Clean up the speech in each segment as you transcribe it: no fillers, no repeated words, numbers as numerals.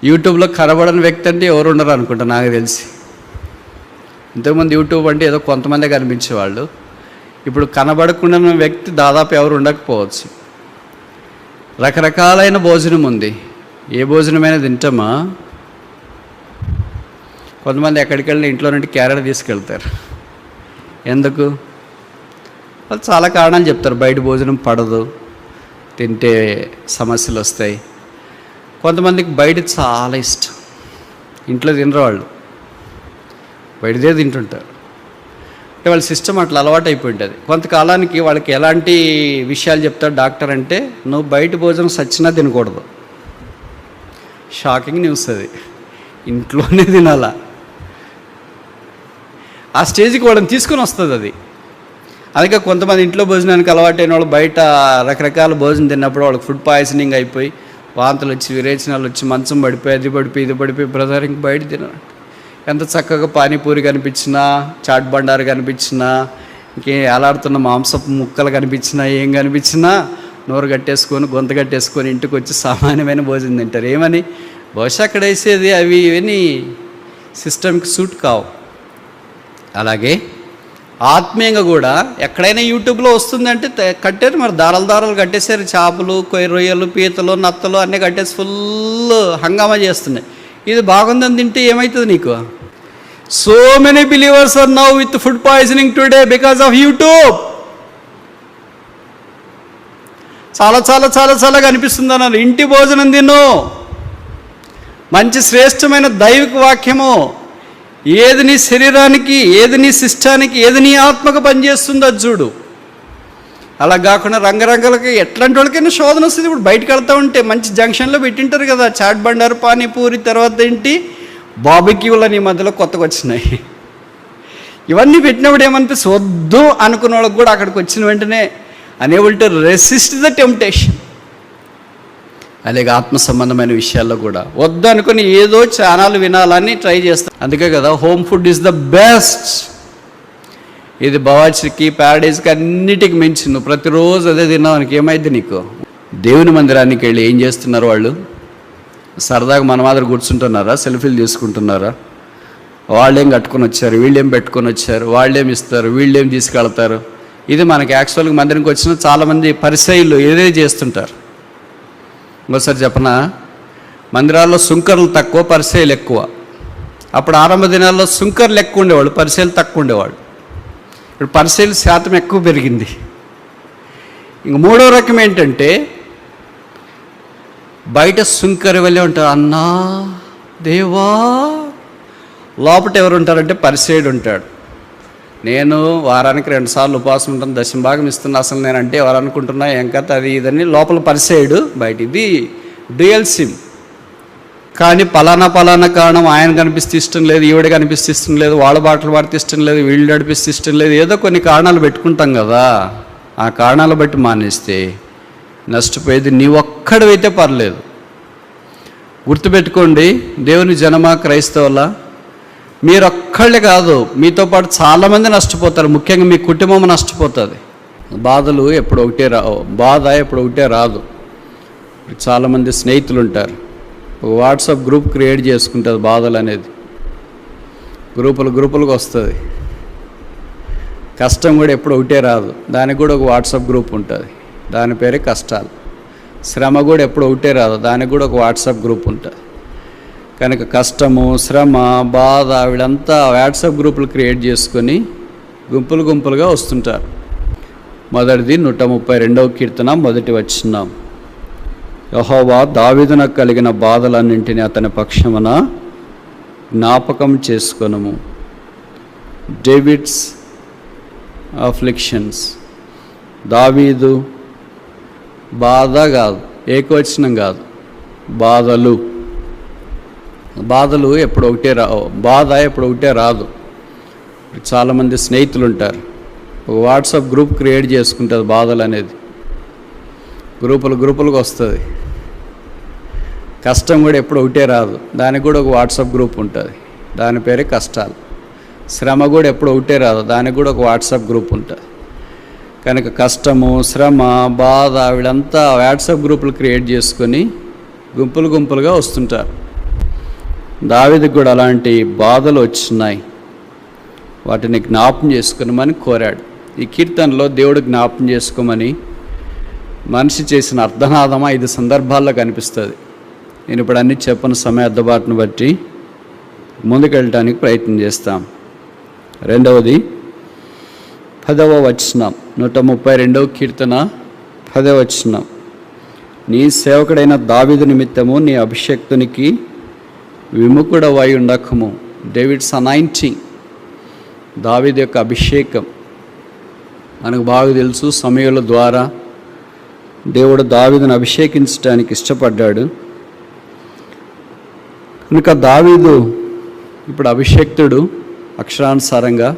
యూట్యూబ్లో కనబడని వ్యక్తి అంటే ఎవరు ఉండరు అనుకుంటా నాకు తెలిసి. ఇంతకుముందు యూట్యూబ్ అంటే ఏదో కొంతమందే కనిపించేవాళ్ళు. ఇప్పుడు కనబడకుండా ఉన్న వ్యక్తి దాదాపు ఎవరు ఉండకపోవచ్చు. రకరకాలైన భోజనం ఉంది. ఏ భోజనమైనా తింటామా? కొంతమంది ఎక్కడికి వెళ్ళిన ఇంట్లో నుండి క్యారెట్ తీసుకెళ్తారు. ఎందుకు? వాళ్ళు చాలా కారణాలు చెప్తారు. బయట భోజనం పడదు, తింటే సమస్యలు వస్తాయి. కొంతమందికి బయట చాలా ఇష్టం, ఇంట్లో తినరు వాళ్ళు, బయటదే తింటుంటారు. అంటే వాళ్ళ సిస్టమ్ అట్లా అలవాటు అయిపోయి ఉంటుంది. కొంతకాలానికి వాళ్ళకి ఎలాంటి విషయాలు చెప్తాడు డాక్టర్ అంటే, నువ్వు బయట భోజనం సచ్చినా తినకూడదు. షాకింగ్ న్యూస్ అది. ఇంట్లోనే తినాలా, ఆ స్టేజ్కి వాళ్ళని తీసుకొని వస్తుంది అది. అందుకే కొంతమంది ఇంట్లో భోజనానికి అలవాటైన వాళ్ళు బయట రకరకాల భోజనం తిన్నప్పుడు వాళ్ళకి ఫుడ్ పాయిజనింగ్ అయిపోయి వాంతులు వచ్చి, విరేచనాలు వచ్చి, మంచం పడిపోయి, అది పడిపోయి, ఇది పడిపోయి, బ్రదర్ ఇంక బయట తినరు. ఎంత చక్కగా పానీపూరి కనిపించినా, చాట్ బండారు కనిపించినా, ఇంకే అలాడుతున్న మాంసపు ముక్కలు కనిపించినా, ఏం కనిపించినా నోరు కట్టేసుకొని, గొంత కట్టేసుకొని ఇంటికి వచ్చి సామాన్యమైన భోజనం తింటారు. ఏమని? బహుశా అక్కడ వేసేది అవి ఇవన్నీ సిస్టమ్కి సూట్ కావు. అలాగే ఆత్మీయంగా కూడా ఎక్కడైనా యూట్యూబ్లో వస్తుందంటే కట్టారు, మరి దారాలు దారాలు కట్టేశారు. చేపలు, రొయ్యలు, పీతలు, నత్తలు అన్నీ కట్టేసి ఫుల్ హంగామా చేస్తున్నాయి. ఇది బాగుందని తింటే ఏమవుతుంది నీకు? So many believers are now with food poisoning today because of YouTube. చాలా చాలా చాలా చాలా కనిపిస్తుంది అన్నారు. ఇంటి భోజనం తిను, మంచి శ్రేష్టమైన దైవిక వాక్యము, ఏది నీ శరీరానికి, ఏది నీ శిష్టానికి, ఏది నీ ఆత్మకు పనిచేస్తుందో అది చూడు. అలా కాకుండా రంగరంగులకి ఎట్లాంటి వాళ్ళకైనా శోధన వస్తుంది. ఇప్పుడు బయటకు వెళ్తూ ఉంటే మంచి జంక్షన్లో పెట్టింటారు కదా, చాట్ బండారు, పానీపూరి, తర్వాత ఏంటి బాబిక్యూలని ఈ మధ్యలో కొత్తగా వచ్చినాయి. ఇవన్నీ పెట్టినప్పుడు ఏమనిపిస్తుంది? వద్దు అనుకున్న వాళ్ళకి కూడా అక్కడికి వచ్చిన వెంటనే unable to resist the temptation. అలాగే ఆత్మ సంబంధమైన విషయాల్లో కూడా వద్దు అనుకుని ఏదో ఛానల్ వినాలని ట్రై చేస్తాం. అందుకే కదా home food is the best. ఇది బవాచికి, ప్యారడైజ్కి అన్నిటికి మించి నువ్వు ప్రతిరోజు అదే తిన్నావు, ఏమైంది నీకు? దేవుని మందిరానికి వెళ్ళి ఏం చేస్తున్నారు వాళ్ళు? సరదాగా మన మాదిరి కూర్చుంటున్నారా? సెల్ఫీలు తీసుకుంటున్నారా? వాళ్ళేం కట్టుకొని వచ్చారు, వీళ్ళేం పెట్టుకొని వచ్చారు, వాళ్ళేం ఇస్తారు, వీళ్ళేం తీసుకెళ్తారు. ఇది మనకి యాక్చువల్గా మందిరానికి వచ్చిన చాలామంది పరిసయ్యులు ఏదే చేస్తుంటారు. ఇంకోసారి చెప్పనా, మందిరాల్లో సుంకర్లు తక్కువ, పరిసయ్యులు ఎక్కువ. అప్పుడు ఆరంభ దినాల్లో సుంకర్లు ఎక్కువ ఉండేవాళ్ళు, పరిసయ్యులు తక్కువ ఉండేవాళ్ళు. ఇప్పుడు పరిసయ్యుల శాతం ఎక్కువ పెరిగింది. ఇంక మూడో రకం ఏంటంటే, బయట సుంకరి వెళ్ళి ఉంటారు. అన్నా దేవా, లోపల ఎవరు ఉంటారంటే పరిసయ్యుడు ఉంటాడు. నేను వారానికి 2 సార్లు ఉపవాసం ఉంటాను, దశమ భాగం ఇస్తున్నా, అసలు నేనంటే ఎవరు అనుకుంటున్నా, ఏం కథ అది ఇదని లోపల పరిసయ్యుడు, బయట ఇది డ్యూయల్ సిమ్. కానీ పలానా కారణం ఆయన కనిపిస్తే ఇష్టం లేదు, ఈవిడ కనిపిస్తే ఇష్టం లేదు, వాళ్ళ బాటలు పడితే ఇష్టం లేదు, వీళ్ళు నడిపిస్తే ఇష్టం లేదు, ఏదో కొన్ని కారణాలు పెట్టుకుంటాం కదా. ఆ కారణాలు బట్టి మానేస్తే నష్టపోయేది నీ ఒక్కడివైతే పర్లేదు. గుర్తుపెట్టుకోండి, దేవుని జనమా, క్రైస్తవుల, మీరొక్కళ్ళే కాదు, మీతో పాటు చాలామంది నష్టపోతారు. ముఖ్యంగా మీ కుటుంబం నష్టపోతుంది. బాధలు ఎప్పుడు ఒకటే బాధ ఎప్పుడు ఒకటే రాదు. చాలామంది స్నేహితులు ఉంటారు, ఒక వాట్సాప్ గ్రూప్ క్రియేట్ చేసుకుంటుంది. బాధలు అనేది గ్రూపులుగా వస్తుంది. కష్టం కూడా ఎప్పుడు ఒకటే రాదు, దానికి కూడా ఒక వాట్సాప్ గ్రూప్ ఉంటుంది, దాని పేరే కష్టాలు. శ్రమ కూడా ఎప్పుడు ఒకటే రాదు, దానికి కూడా ఒక వాట్సాప్ గ్రూప్ ఉంటుంది. కనుక కష్టము, శ్రమ, బాధ వీళ్ళంతా వాట్సాప్ గ్రూపులు క్రియేట్ చేసుకొని గుంపులుగా వస్తుంటారు. మొదటిది 132వ కీర్తన 1వ వచనం. యెహోవా దావీదునకు కలిగిన బాధలన్నింటినీ అతని పక్షమున జ్ఞాపకం చేసుకొనుము. David's afflictions. దావీదు బాధ కాదు, ఏకవచనం కాదు, బాధలు ఎప్పుడు ఒకటే బాధ ఎప్పుడు ఒకటే రాదు. చాలామంది స్నేహితులు ఉంటారు, ఒక వాట్సాప్ గ్రూప్ క్రియేట్ చేసుకుంటుంది. బాధలు అనేది గ్రూపులుగా వస్తుంది. కష్టం కూడా ఎప్పుడు ఒకటే రాదు, దానికి కూడా ఒక వాట్సాప్ గ్రూప్ ఉంటుంది, దాని పేరే కష్టాలు. శ్రమ కూడా ఎప్పుడు ఒకటే రాదు, దానికి కూడా ఒక వాట్సాప్ గ్రూప్ ఉంటుంది. కనుక కష్టము, శ్రమ, బాధ వీళ్ళంతా వాట్సాప్ గ్రూపులు క్రియేట్ చేసుకొని గుంపులుగా వస్తుంటారు. దావీదుకు కూడా అలాంటి బాధలు వచ్చినాయి, వాటిని జ్ఞాపం చేసుకున్నామని కోరాడు. ఈ కీర్తనలో దేవుడు జ్ఞాపం చేసుకోమని మనిషి చేసిన అర్ధనాదం 5 సందర్భాల్లో కనిపిస్తుంది. నేను ఇప్పుడు అన్ని చెప్పని సమయ అద్దబాటును బట్టి ముందుకెళ్ళటానికి ప్రయత్నం చేస్తాం. రెండవది 10వ వచనం, 132వ కీర్తన 10వ వచనం. నీ సేవకుడైన దావీదు నిమిత్తము నీ అభిషేక్తునికి విముఖుడవై ఉండకము. డేవిడ్స్ అనాయింటింగ్, దావీదు యొక్క అభిషేకం మనకు బాగా తెలుసు. సమూయేలు ద్వారా దేవుడు దావీదును అభిషేకించడానికి ఇష్టపడ్డాడు కనుక దావీదు ఇప్పుడు అభిషేక్తుడు. అక్షరానుసారంగా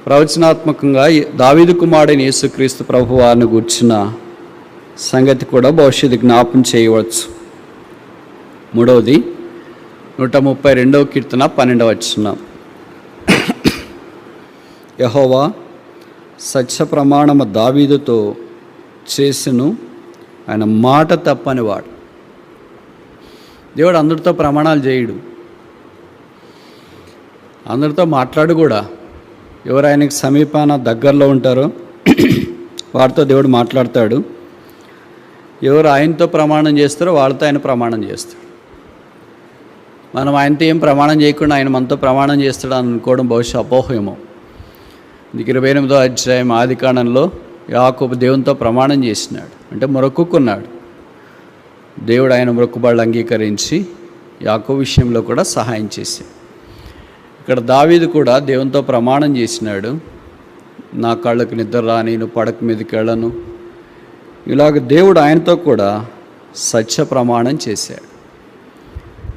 ప్రవచనాత్మకంగా దావీదు కుమారుడైన యేసుక్రీస్తు ప్రభువారిని గూర్చిన సంగతి కూడా భవిష్యత్తు జ్ఞాపం చేయవచ్చు. మూడవది 132వ కీర్తన 12వ వచనం. యెహోవా సత్య ప్రమాణము దావీదుతో చేసెను, ఆయన మాట తప్పనివాడు. దేవుడు అందరితో ప్రమాణాలు చేయడు, అందరితో మాట్లాడు కూడా. ఎవరు ఆయనకి సమీపాన దగ్గరలో ఉంటారో వారితో దేవుడు మాట్లాడతాడు. ఎవరు ఆయనతో ప్రమాణం చేస్తారో వాళ్ళతో ఆయన ప్రమాణం చేస్తాడు. మనం ఆయనతో ఏం ప్రమాణం చేయకుండా ఆయన మనతో ప్రమాణం చేస్తాడు అని అనుకోవడం బహుశా అపోహేమో. 28వ అధ్యాయం ఆదికాండంలో యాకోబు దేవునితో ప్రమాణం చేసినాడు, అంటే మొరక్కున్నాడు. దేవుడు ఆయన మొక్కుబడులు అంగీకరించి యాకోబు విషయంలో కూడా సహాయం చేశాడు. ఇక్కడ దావీదు కూడా దేవునితో ప్రమాణం చేసినాడు, నా కళ్ళకు నిద్ర రా, నేను పడక మీదకి వెళ్ళను. ఇలాగ దేవుడు ఆయనతో కూడా సత్య ప్రమాణం చేశాడు.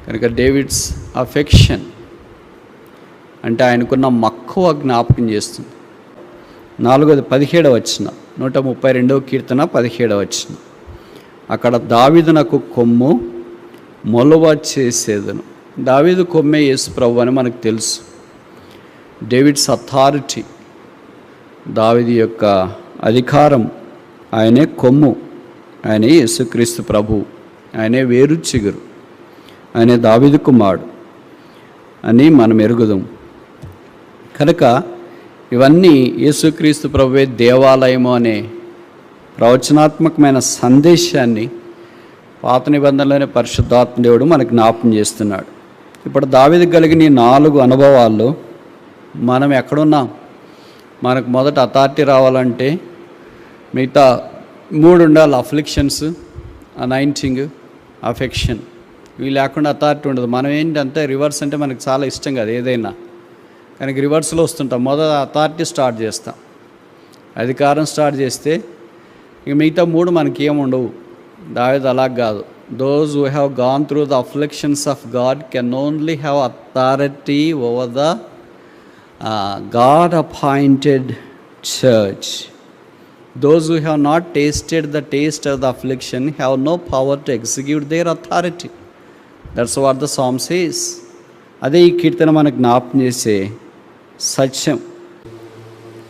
కనుక డేవిడ్స్ అఫెక్షన్ అంటే ఆయనకున్న మక్కువ జ్ఞాపకం చేస్తుంది. 4వది 17వ వచనం, 132వ కీర్తన 17వ వచనం. అక్కడ దావీదునకు కొమ్ము మొలువ చేసేదను. దావీదు కొమ్మే యేసు ప్రభు అని మనకు తెలుసు. డేవిడ్స్ అథారిటీ, దావీదు యొక్క అధికారం, ఆయనే కొమ్ము, ఆయనే యేసుక్రీస్తు ప్రభు, ఆయనే వేరు చిగురు, ఆయనే దావీదు కుమారుడు అని మనం ఎరుగుదాం. కనుక ఇవన్నీ యేసుక్రీస్తు ప్రభువే దేవాలయము అనే ప్రవచనాత్మకమైన సందేశాన్ని పాత నిబంధనలోనే పరిశుద్ధాత్మ దేవుడు మనకు జ్ఞాపం చేస్తున్నాడు. ఇప్పుడు దావీదు కలిగిన ఈ 4 అనుభవాల్లో మనం ఎక్కడున్నాం? మనకు మొదట అథారిటీ రావాలంటే మిగతా 3 ఉండాలి. Afflictions, anointing, affection. ఇవి లేకుండా అథారిటీ ఉండదు. మనం ఏంటంటే రివర్స్ అంటే మనకు చాలా ఇష్టం కదా ఏదైనా, కనుక రివర్స్లో వస్తుంటాం. మొదట అథారిటీ స్టార్ట్ చేస్తాం, అధికారం స్టార్ట్ చేస్తే ఇక మిగతా 3 మనకి ఏముండవు. దావీదు అలా కాదు. Those who have gone through the afflictions of God can only have authority over the God appointed church. Those who have not tasted the taste of the affliction have no power to execute their authority. That's what the psalm says. అదే ఈ కీర్తన మనకు జ్ఞాపం చేసే సత్యం.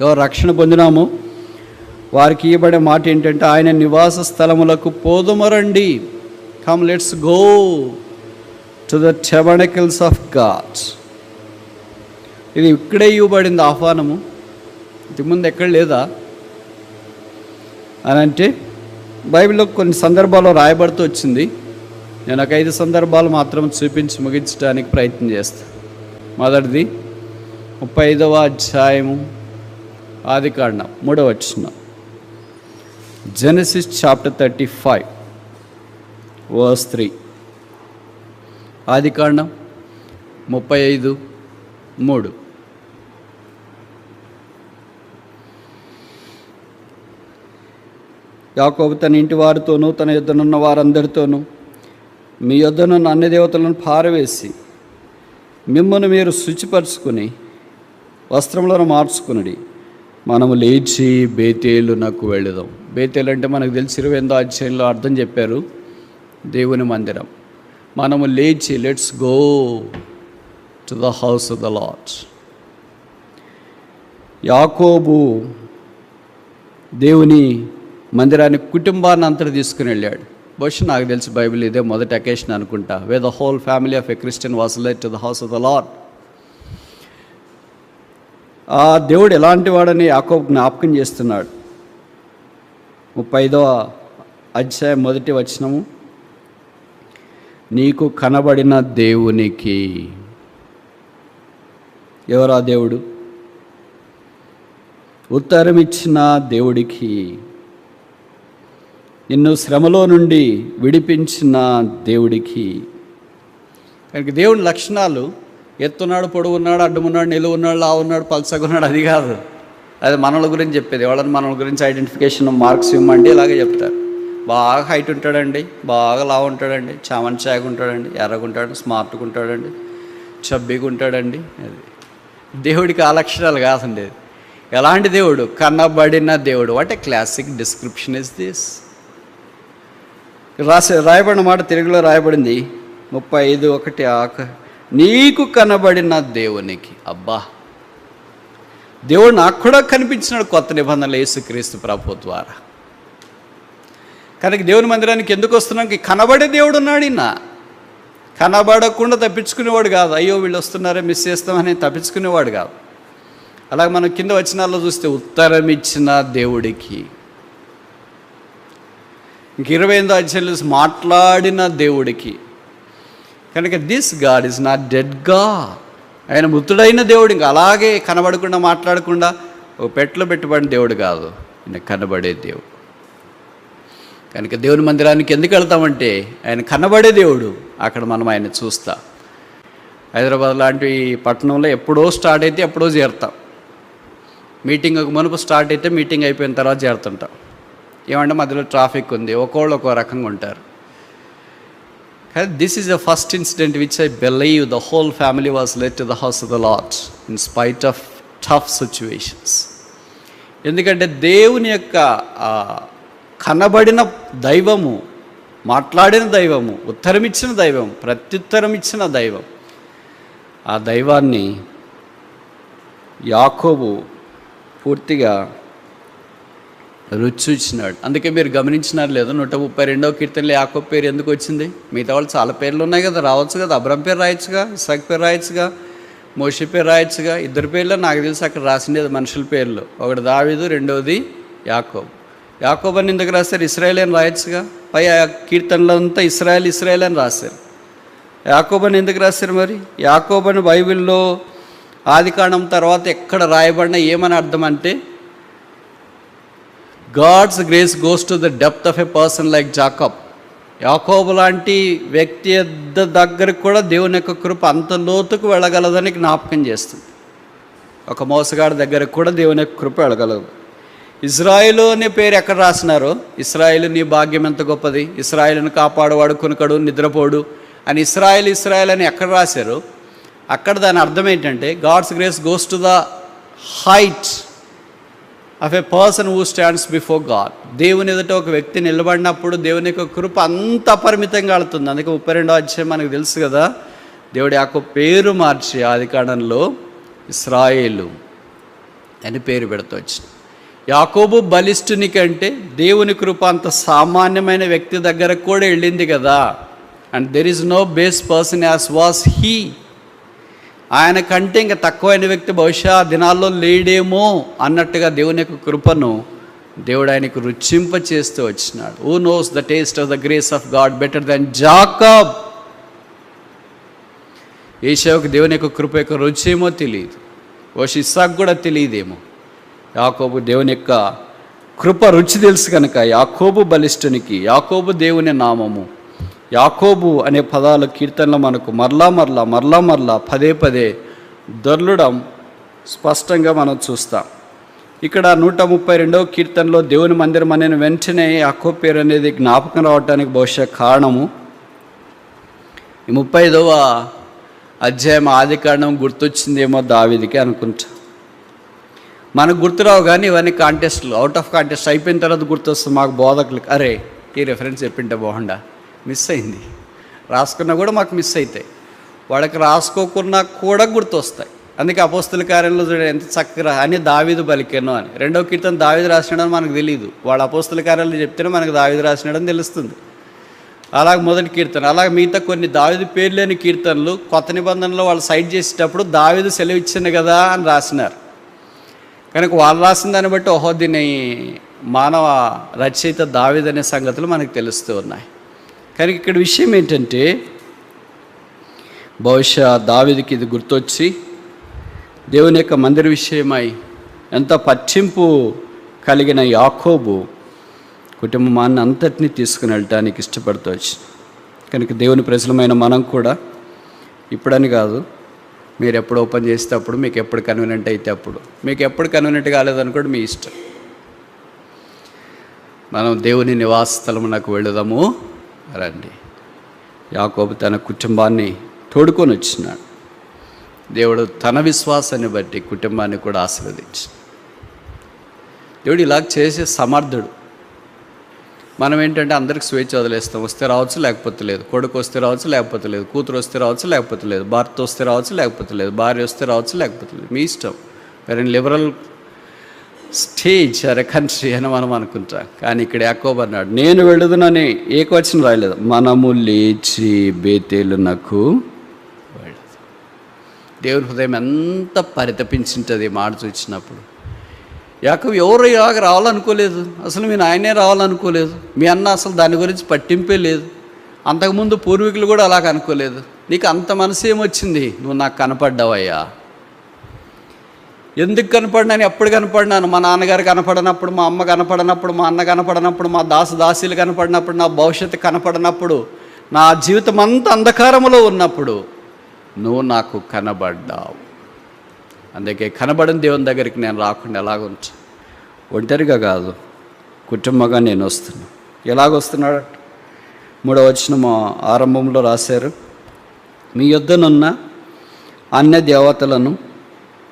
ఎవరు రక్షణ పొందినామో వారికి ఇవ్వబడే మాట ఏంటంటే, ఆయన నివాస స్థలములకు పోదుమరండి. Come let's go to the tabernacles of God. ఇది ఇక్కడే ఇవ్వబడింది ఆహ్వానము, ఇంతకుముందు ఎక్కడ లేదా అని అంటే బైబిల్లో కొన్ని సందర్భాల్లో రాయబడుతూ వచ్చింది. నేను ఒక 5 సందర్భాలు మాత్రం చూపించి ముగించడానికి ప్రయత్నం చేస్తాను. మొదటిది 35వ అధ్యాయము ఆదికాండం 3వ వచనం. Genesis chapter 35 verse 3. ఆదికాండం 35:3. యాకోబు తన ఇంటి వారితోనూ తన యొద్దనున్న వారందరితోనూ మీ యొద్దనున్న అన్ని దేవతలను పారవేసి మిమ్మల్ని మీరు శుచిపరుచుకుని వస్త్రములను మార్చుకుని మనము లేచి బేతేలునకు వెళుదాం. బేతేలు అంటే మనకు తెలిసి 28వ అధ్యాయంలో అర్థం చెప్పారు, దేవుని మందిరం. మనము లేచి let's go to the house of the lord. యాకోబు దేవుని మందిరానికి కుటుంబాన్ని అంతా తీసుకుని వెళ్ళాడు. బహుశా నాకు తెలిసి బైబిల్ ఇదే మొదటి అకేషన్ అనుకుంటా, way the whole family of a Christian was led to the house of the lord. ఆ దేవుడు ఎలాంటి వాడని యాకోబు జ్ఞాపకం చేస్తున్నాడు. 35వ అధ్యాయం మొదటి వచనము, నీకు కనబడిన దేవునికి. ఎవరా దేవుడు? ఉత్తరం ఇచ్చిన దేవుడికి, నిన్ను శ్రమలో నుండి విడిపించిన దేవుడికి. కనుక దేవుని లక్షణాలు ఎత్తున్నాడు, పొడుగున్నాడు, అడ్డమున్నాడు, నిలువు ఉన్నాడు, లావు ఉన్నాడు, పల్సగున్నాడు, అది కాదు. అది మనల గురించి చెప్పేది. ఎవడన్నా మనల గురించి ఐడెంటిఫికేషన్ మార్క్స్ ఇవ్వమంటే ఇలాగే చెప్తారు. బాగా హైట్ ఉంటాడండి, బాగా లావు ఉంటాడండి, చామన్ చాయగా ఉంటాడండి, ఎర్రగా ఉంటాడు, స్మార్ట్గా ఉంటాడండి, చబ్బీగా ఉంటాడండి. అది దేవుడికి ఆ లక్షణాలు కాదండి. ఎలాంటి దేవుడు? కనబడిన దేవుడు. What a classic description is this. రాయబడిన మాట తెలుగులో రాయబడింది 35:1, నీకు కనబడిన దేవునికి. అబ్బా, దేవుడు నాకు కూడా కనిపించినాడు కొత్త నిబంధనలు యేసుక్రీస్తు ప్రభు ద్వారా. కనుక దేవుని మందిరానికి ఎందుకు వస్తున్నానికి? కనబడే దేవుడు ఉన్నాడు. ఈయన కనబడకుండా తప్పించుకునేవాడు కాదు. అయ్యో వీళ్ళు వస్తున్నారే మిస్ చేస్తామని తప్పించుకునేవాడు కాదు. అలాగే మనం కింద వచనాల్లో చూస్తే ఉత్తరం ఇచ్చిన దేవుడికి. ఇంక 28వ అధ్యాయంలో మాట్లాడిన దేవుడికి. కనుక this God is not dead God. ఆయన మృతుడైన దేవుడు. ఇంకా అలాగే కనబడకుండా మాట్లాడకుండా ఒక పెట్టెలో పెట్టుబడిన దేవుడు కాదు, ఆయన కనబడే దేవుడు. కనుక దేవుని మందిరానికి ఎందుకు వెళ్తామంటే ఆయన కనబడే దేవుడు. అక్కడ మనం ఆయన చూస్తాం. హైదరాబాద్ లాంటి పట్టణంలో ఎప్పుడో స్టార్ట్ అయితే ఎప్పుడో చేరుతాం. మీటింగ్ ఒక మునుపు స్టార్ట్ అయితే మీటింగ్ అయిపోయిన తర్వాత చేరుతుంటాం. ఏమంటే మధ్యలో ట్రాఫిక్ ఉంది, ఒక్కోళ్ళు ఒక్కో రకంగా ఉంటారు. కానీ this is the first incident which I believe the whole family was led to the house of the lord in spite of tough situations. ఎందుకంటే దేవుని యొక్క కనబడిన దైవము, మాట్లాడిన దైవము, ఉత్తరమిచ్చిన దైవం, ప్రత్యుత్తరం ఇచ్చిన దైవం, ఆ దైవాన్ని యాకోబు పూర్తిగా రుచి ఇచ్చినాడు. అందుకే మీరు గమనించినారు లేదు, 132వ కీర్తనలో యాకోబు పేరు ఎందుకు వచ్చింది? మిగతా వాళ్ళు చాలా పేర్లు ఉన్నాయి కదా, రావచ్చు కదా. అబ్రాం పేరు రాయొచ్చుగా, ఇస్సాకు పేరు రాయొచ్చుగా, మోషే పేరు రాయొచ్చుగా. ఇద్దరు పేర్లు నాకు తెలిసి అక్కడ రాసిండేది మనుషుల పేర్లు. ఒకటి దావీదు, రెండవది యాకోబు. యాకోబు అని ఎందుకు రాశారు? ఇశ్రాయేల్ అని రాయొచ్చుగా. పై కీర్తనలో అంతా ఇశ్రాయేల్ అని రాశారు. యాకోబు అని ఎందుకు రాశారు మరి? యాకోబు అని బైబిల్లో ఆదికాండం తర్వాత ఎక్కడ రాయబడిన ఏమని అర్థం అంటే, God's grace goes to the depth of a person like Jacob. యాకోబు లాంటి వ్యక్తి దగ్గరకు కూడా దేవుని యొక్క కృప అంత లోతుకు వెళ్ళగలదని జ్ఞాపకం చేస్తుంది. ఒక మోసగాడి దగ్గరకు కూడా దేవుని యొక్క కృప వెళ్ళగలదు. ఇజ్రాయేలు అనే పేరు ఎక్కడ రాసినారో, ఇశ్రాయేలు నీ భాగ్యం ఎంత గొప్పది, ఇశ్రాయేలును కాపాడువాడు కునుకడు నిద్రపోడు అని ఇశ్రాయేల్ అని ఎక్కడ రాశారో అక్కడ దాని అర్థం ఏంటంటే, God's grace goes to the height of a person who stands before God. దేవుని ఎదుట ఒక వ్యక్తి నిలబడినప్పుడు దేవుని యొక్క కృప అంత అపరిమితంగా వెళుతుంది. అందుకే 32వ అధ్యాయం మనకు తెలుసు కదా, దేవుడి యొక్క పేరు మార్చి ఆదికాండంలో ఇశ్రాయేలు అని పేరు పెడుతూ వచ్చింది. యాకోబు బలిష్ఠుని కంటే దేవుని కృప అంత సామాన్యమైన వ్యక్తి దగ్గరకు కూడా వెళ్ళింది కదా. And there is no base person as was he. ఆయన కంటే ఇంకా తక్కువైన వ్యక్తి బహుశా దినాల్లో లేడేమో అన్నట్టుగా దేవుని యొక్క కృపను దేవుడు ఆయనకు రుచింప చేస్తూ వచ్చినాడు. Who knows the taste of the grace of God better then Jacob. ఏశావుకు దేవుని యొక్క కృప యొక్క రుచేమో తెలియదు, బహుశా ఇస్సాకు కూడా తెలియదేమో. యాకోబు దేవుని యొక్క కృప రుచి తెలుసు కనుక యాకోబు బలిష్ఠునికి, యాకోబు దేవుని నామము, యాకోబు అనే పదాల కీర్తనలో మనకు మరలా పదే దొర్లడం స్పష్టంగా మనం చూస్తాం. ఇక్కడ 132వ కీర్తనలో దేవుని మందిరం అనే వెంటనే యాకోబు పేరు అనేది జ్ఞాపకం రావడానికి బహుశా కారణము ఈ 35వ అధ్యాయం ఆదికాండం గుర్తొచ్చిందేమో దావీదుకి అనుకుంటా. మనకు గుర్తురావు కానీ ఇవన్నీ కాంటెస్ట్లు, అవుట్ ఆఫ్ కాంటెస్ట్ అయిపోయిన తర్వాత గుర్తొస్తుంది మాకు బోధకులకు. అరే ఈ రెఫరెన్స్ చెప్పింటే బాగుండా, మిస్ అయింది. రాసుకున్నా కూడా మాకు మిస్ అవుతాయి, వాళ్ళకి రాసుకోకున్నా కూడా గుర్తొస్తాయి. అందుకే అపోస్తుల కార్యంలో చూడండి ఎంత చక్కగా అని దావీదు పలికెను అని. 2వ కీర్తన దావీదు రాసినాడని మనకు తెలియదు, వాళ్ళ అపోస్తుల కార్యాలు చెప్తేనే మనకు దావీదు రాసినాడని తెలుస్తుంది. అలాగ మొదటి కీర్తన, అలాగే మిగతా కొన్ని దావీదు పేరు లేని కీర్తనలు కొత్త నిబంధనలో వాళ్ళు సైట్ చేసేటప్పుడు దావీదు సెలవు ఇచ్చింది కదా అని రాసినారు. కనుక వాళ్ళు రాసిన దాన్ని బట్టి ఓహో దీన్ని మానవ రచయిత దావీదు అనే సంగతులు మనకు తెలుస్తూ ఉన్నాయి. కనుక ఇక్కడ విషయం ఏంటంటే, బహుశా దావీదుకి ఇది గుర్తొచ్చి దేవుని యొక్క మందిర విషయమై ఎంత పట్టింపు కలిగిన యాకోబు కుటుంబాన్ని అంతటినీ తీసుకుని వెళ్ళటానికి ఇష్టపడుతూ వచ్చింది. కనుక దేవుని ప్రజలమైన మనం కూడా ఇప్పుడని కాదు, మీరు ఎప్పుడు ఓపెన్ చేస్తే అప్పుడు, మీకు ఎప్పుడు కన్వీనియంట్ అయితే అప్పుడు, మీకు ఎప్పుడు కన్వీనియంట్ కాలేదనుకోండి మీ ఇష్టం, మనం దేవుని నివాస స్థలమునకు వెళుదాము రండి. యాకోబు తన కుటుంబాన్ని తోడుకొని వచ్చినాడు. దేవుడు తన విశ్వాసాన్ని బట్టి కుటుంబాన్ని కూడా ఆశీర్వదించాడు. దేవుడు ఇలా చేసే సమర్థుడు. మనం ఏంటంటే అందరికి స్వేచ్ఛ వదిలేస్తాం, వస్తే రావచ్చు లేకపోతే లేదు, కొడుకు వస్తే రావచ్చు లేకపోతే లేదు, కూతురు వస్తే రావచ్చు లేకపోతే లేదు, భర్త వస్తే రావచ్చు లేకపోతే లేదు, భార్య వస్తే రావచ్చు లేకపోతే లేదు, మీ ఇష్టం. వేరే లిబరల్ స్టేజ్ అరే కంట్రీ అని మనం అనుకుంటాం. కానీ ఇక్కడ యాకోబు అన్నాడు, నేను వెళుదునని ఏకవచనం రాయలేదు, మనము లేచి బేతేలునకు వెళుదు. దేవుని హృదయం ఎంత పరితపించింటుంది మాట చూసినప్పుడు. యాకోబు ఎవరు ఇలాగ రావాలనుకోలేదు, అసలు మీ నాయనే రావాలనుకోలేదు, మీ అన్న అసలు దాని గురించి పట్టింపే లేదు, అంతకుముందు పూర్వీకులు కూడా అలాగ అనుకోలేదు. నీకు అంత మనసు ఏమొచ్చింది, నువ్వు నాకు కనపడ్డావయ్యా. ఎందుకు కనపడినాను, ఎప్పుడు కనపడినాను, మా నాన్నగారు కనపడినప్పుడు, మా అమ్మ కనపడినప్పుడు, మా అన్న కనపడినప్పుడు, మా దాసీలు కనపడినప్పుడు, నా భవిష్యత్తు కనపడినప్పుడు, నా జీవితం అంతా అంధకారంలో ఉన్నప్పుడు నువ్వు నాకు కనబడ్డావు. అందుకే కనబడిన దేవుని దగ్గరికి నేను రాకుండా ఎలాగుంటా, ఒంటరిగా కాదు కుటుంబంగా నేను వస్తున్నా. ఎలాగొస్తున్నాడు? 3వ వచనం ఆరంభంలో రాశారు, మీ యొద్దనున్న అన్య దేవతలను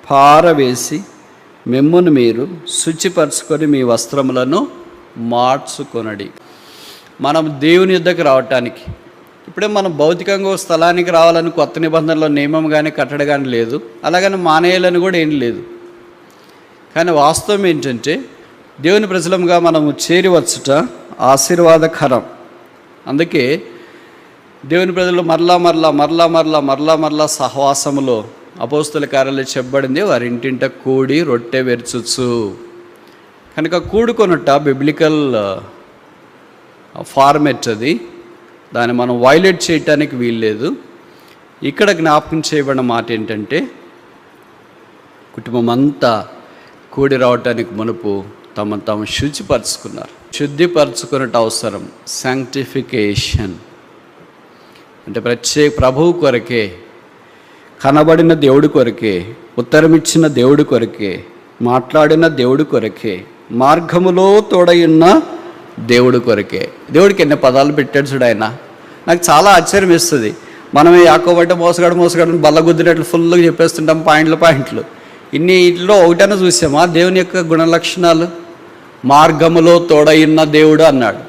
పారవేసి మిమ్మును మీరు శుచిపరచుకొని మీ వస్త్రములను మార్చుకొనడి. మనం దేవుని యుద్ధకు రావటానికి ఇప్పుడే మనం భౌతికంగా స్థలానికి రావాలని కొత్త నిబంధనలో నియమం కానీ కట్టడి కానీ లేదు, అలాగని మానేయాలని కూడా ఏం లేదు. కానీ వాస్తవం ఏంటంటే దేవుని ప్రజలంగా మనము చేరివచ్చుట ఆశీర్వాదకరం. అందుకే దేవుని ప్రజలు మరలా సహవాసములో అపోస్తుల కార్యాలు చెప్పబడింది, వారి ఇంటింట కూడి రొట్టె వెర్చుచు. కనుక కూడుకొనుట బిబ్లికల్ ఫార్మెట్ అది, దాన్ని మనం వైలేట్ చేయటానికి వీల్లేదు. ఇక్కడ జ్ఞాపకం చేయబడిన మాట ఏంటంటే, కుటుంబం అంతా కూడి రావటానికి మునుపు తమను తాము శుచిపరచుకున్నారు. శుద్ధిపరచుకున్నట్టు అవసరం. శాంక్టిఫికేషన్ అంటే ప్రత్యేక ప్రభువు కొరకే, కనబడిన దేవుడి కొరకే, ఉత్తరమిచ్చిన దేవుడి కొరకే, మాట్లాడిన దేవుడి కొరకే, మార్గములో తోడయున్న దేవుడి కొరకే. దేవుడికి ఎన్ని పదాలు పెట్టాడు చూడు ఆయన. నాకు చాలా ఆశ్చర్యం వేస్తుంది. మనం యాకోబట్ట మోసగాడు బల్లగుద్దినట్లు ఫుల్గా చెప్పేస్తుంటాం పాయింట్లు. ఇన్నిట్లో ఒకటైనా చూసామా దేవుని యొక్క గుణలక్షణాలు? మార్గములో తోడయున్న దేవుడు అన్నాడు,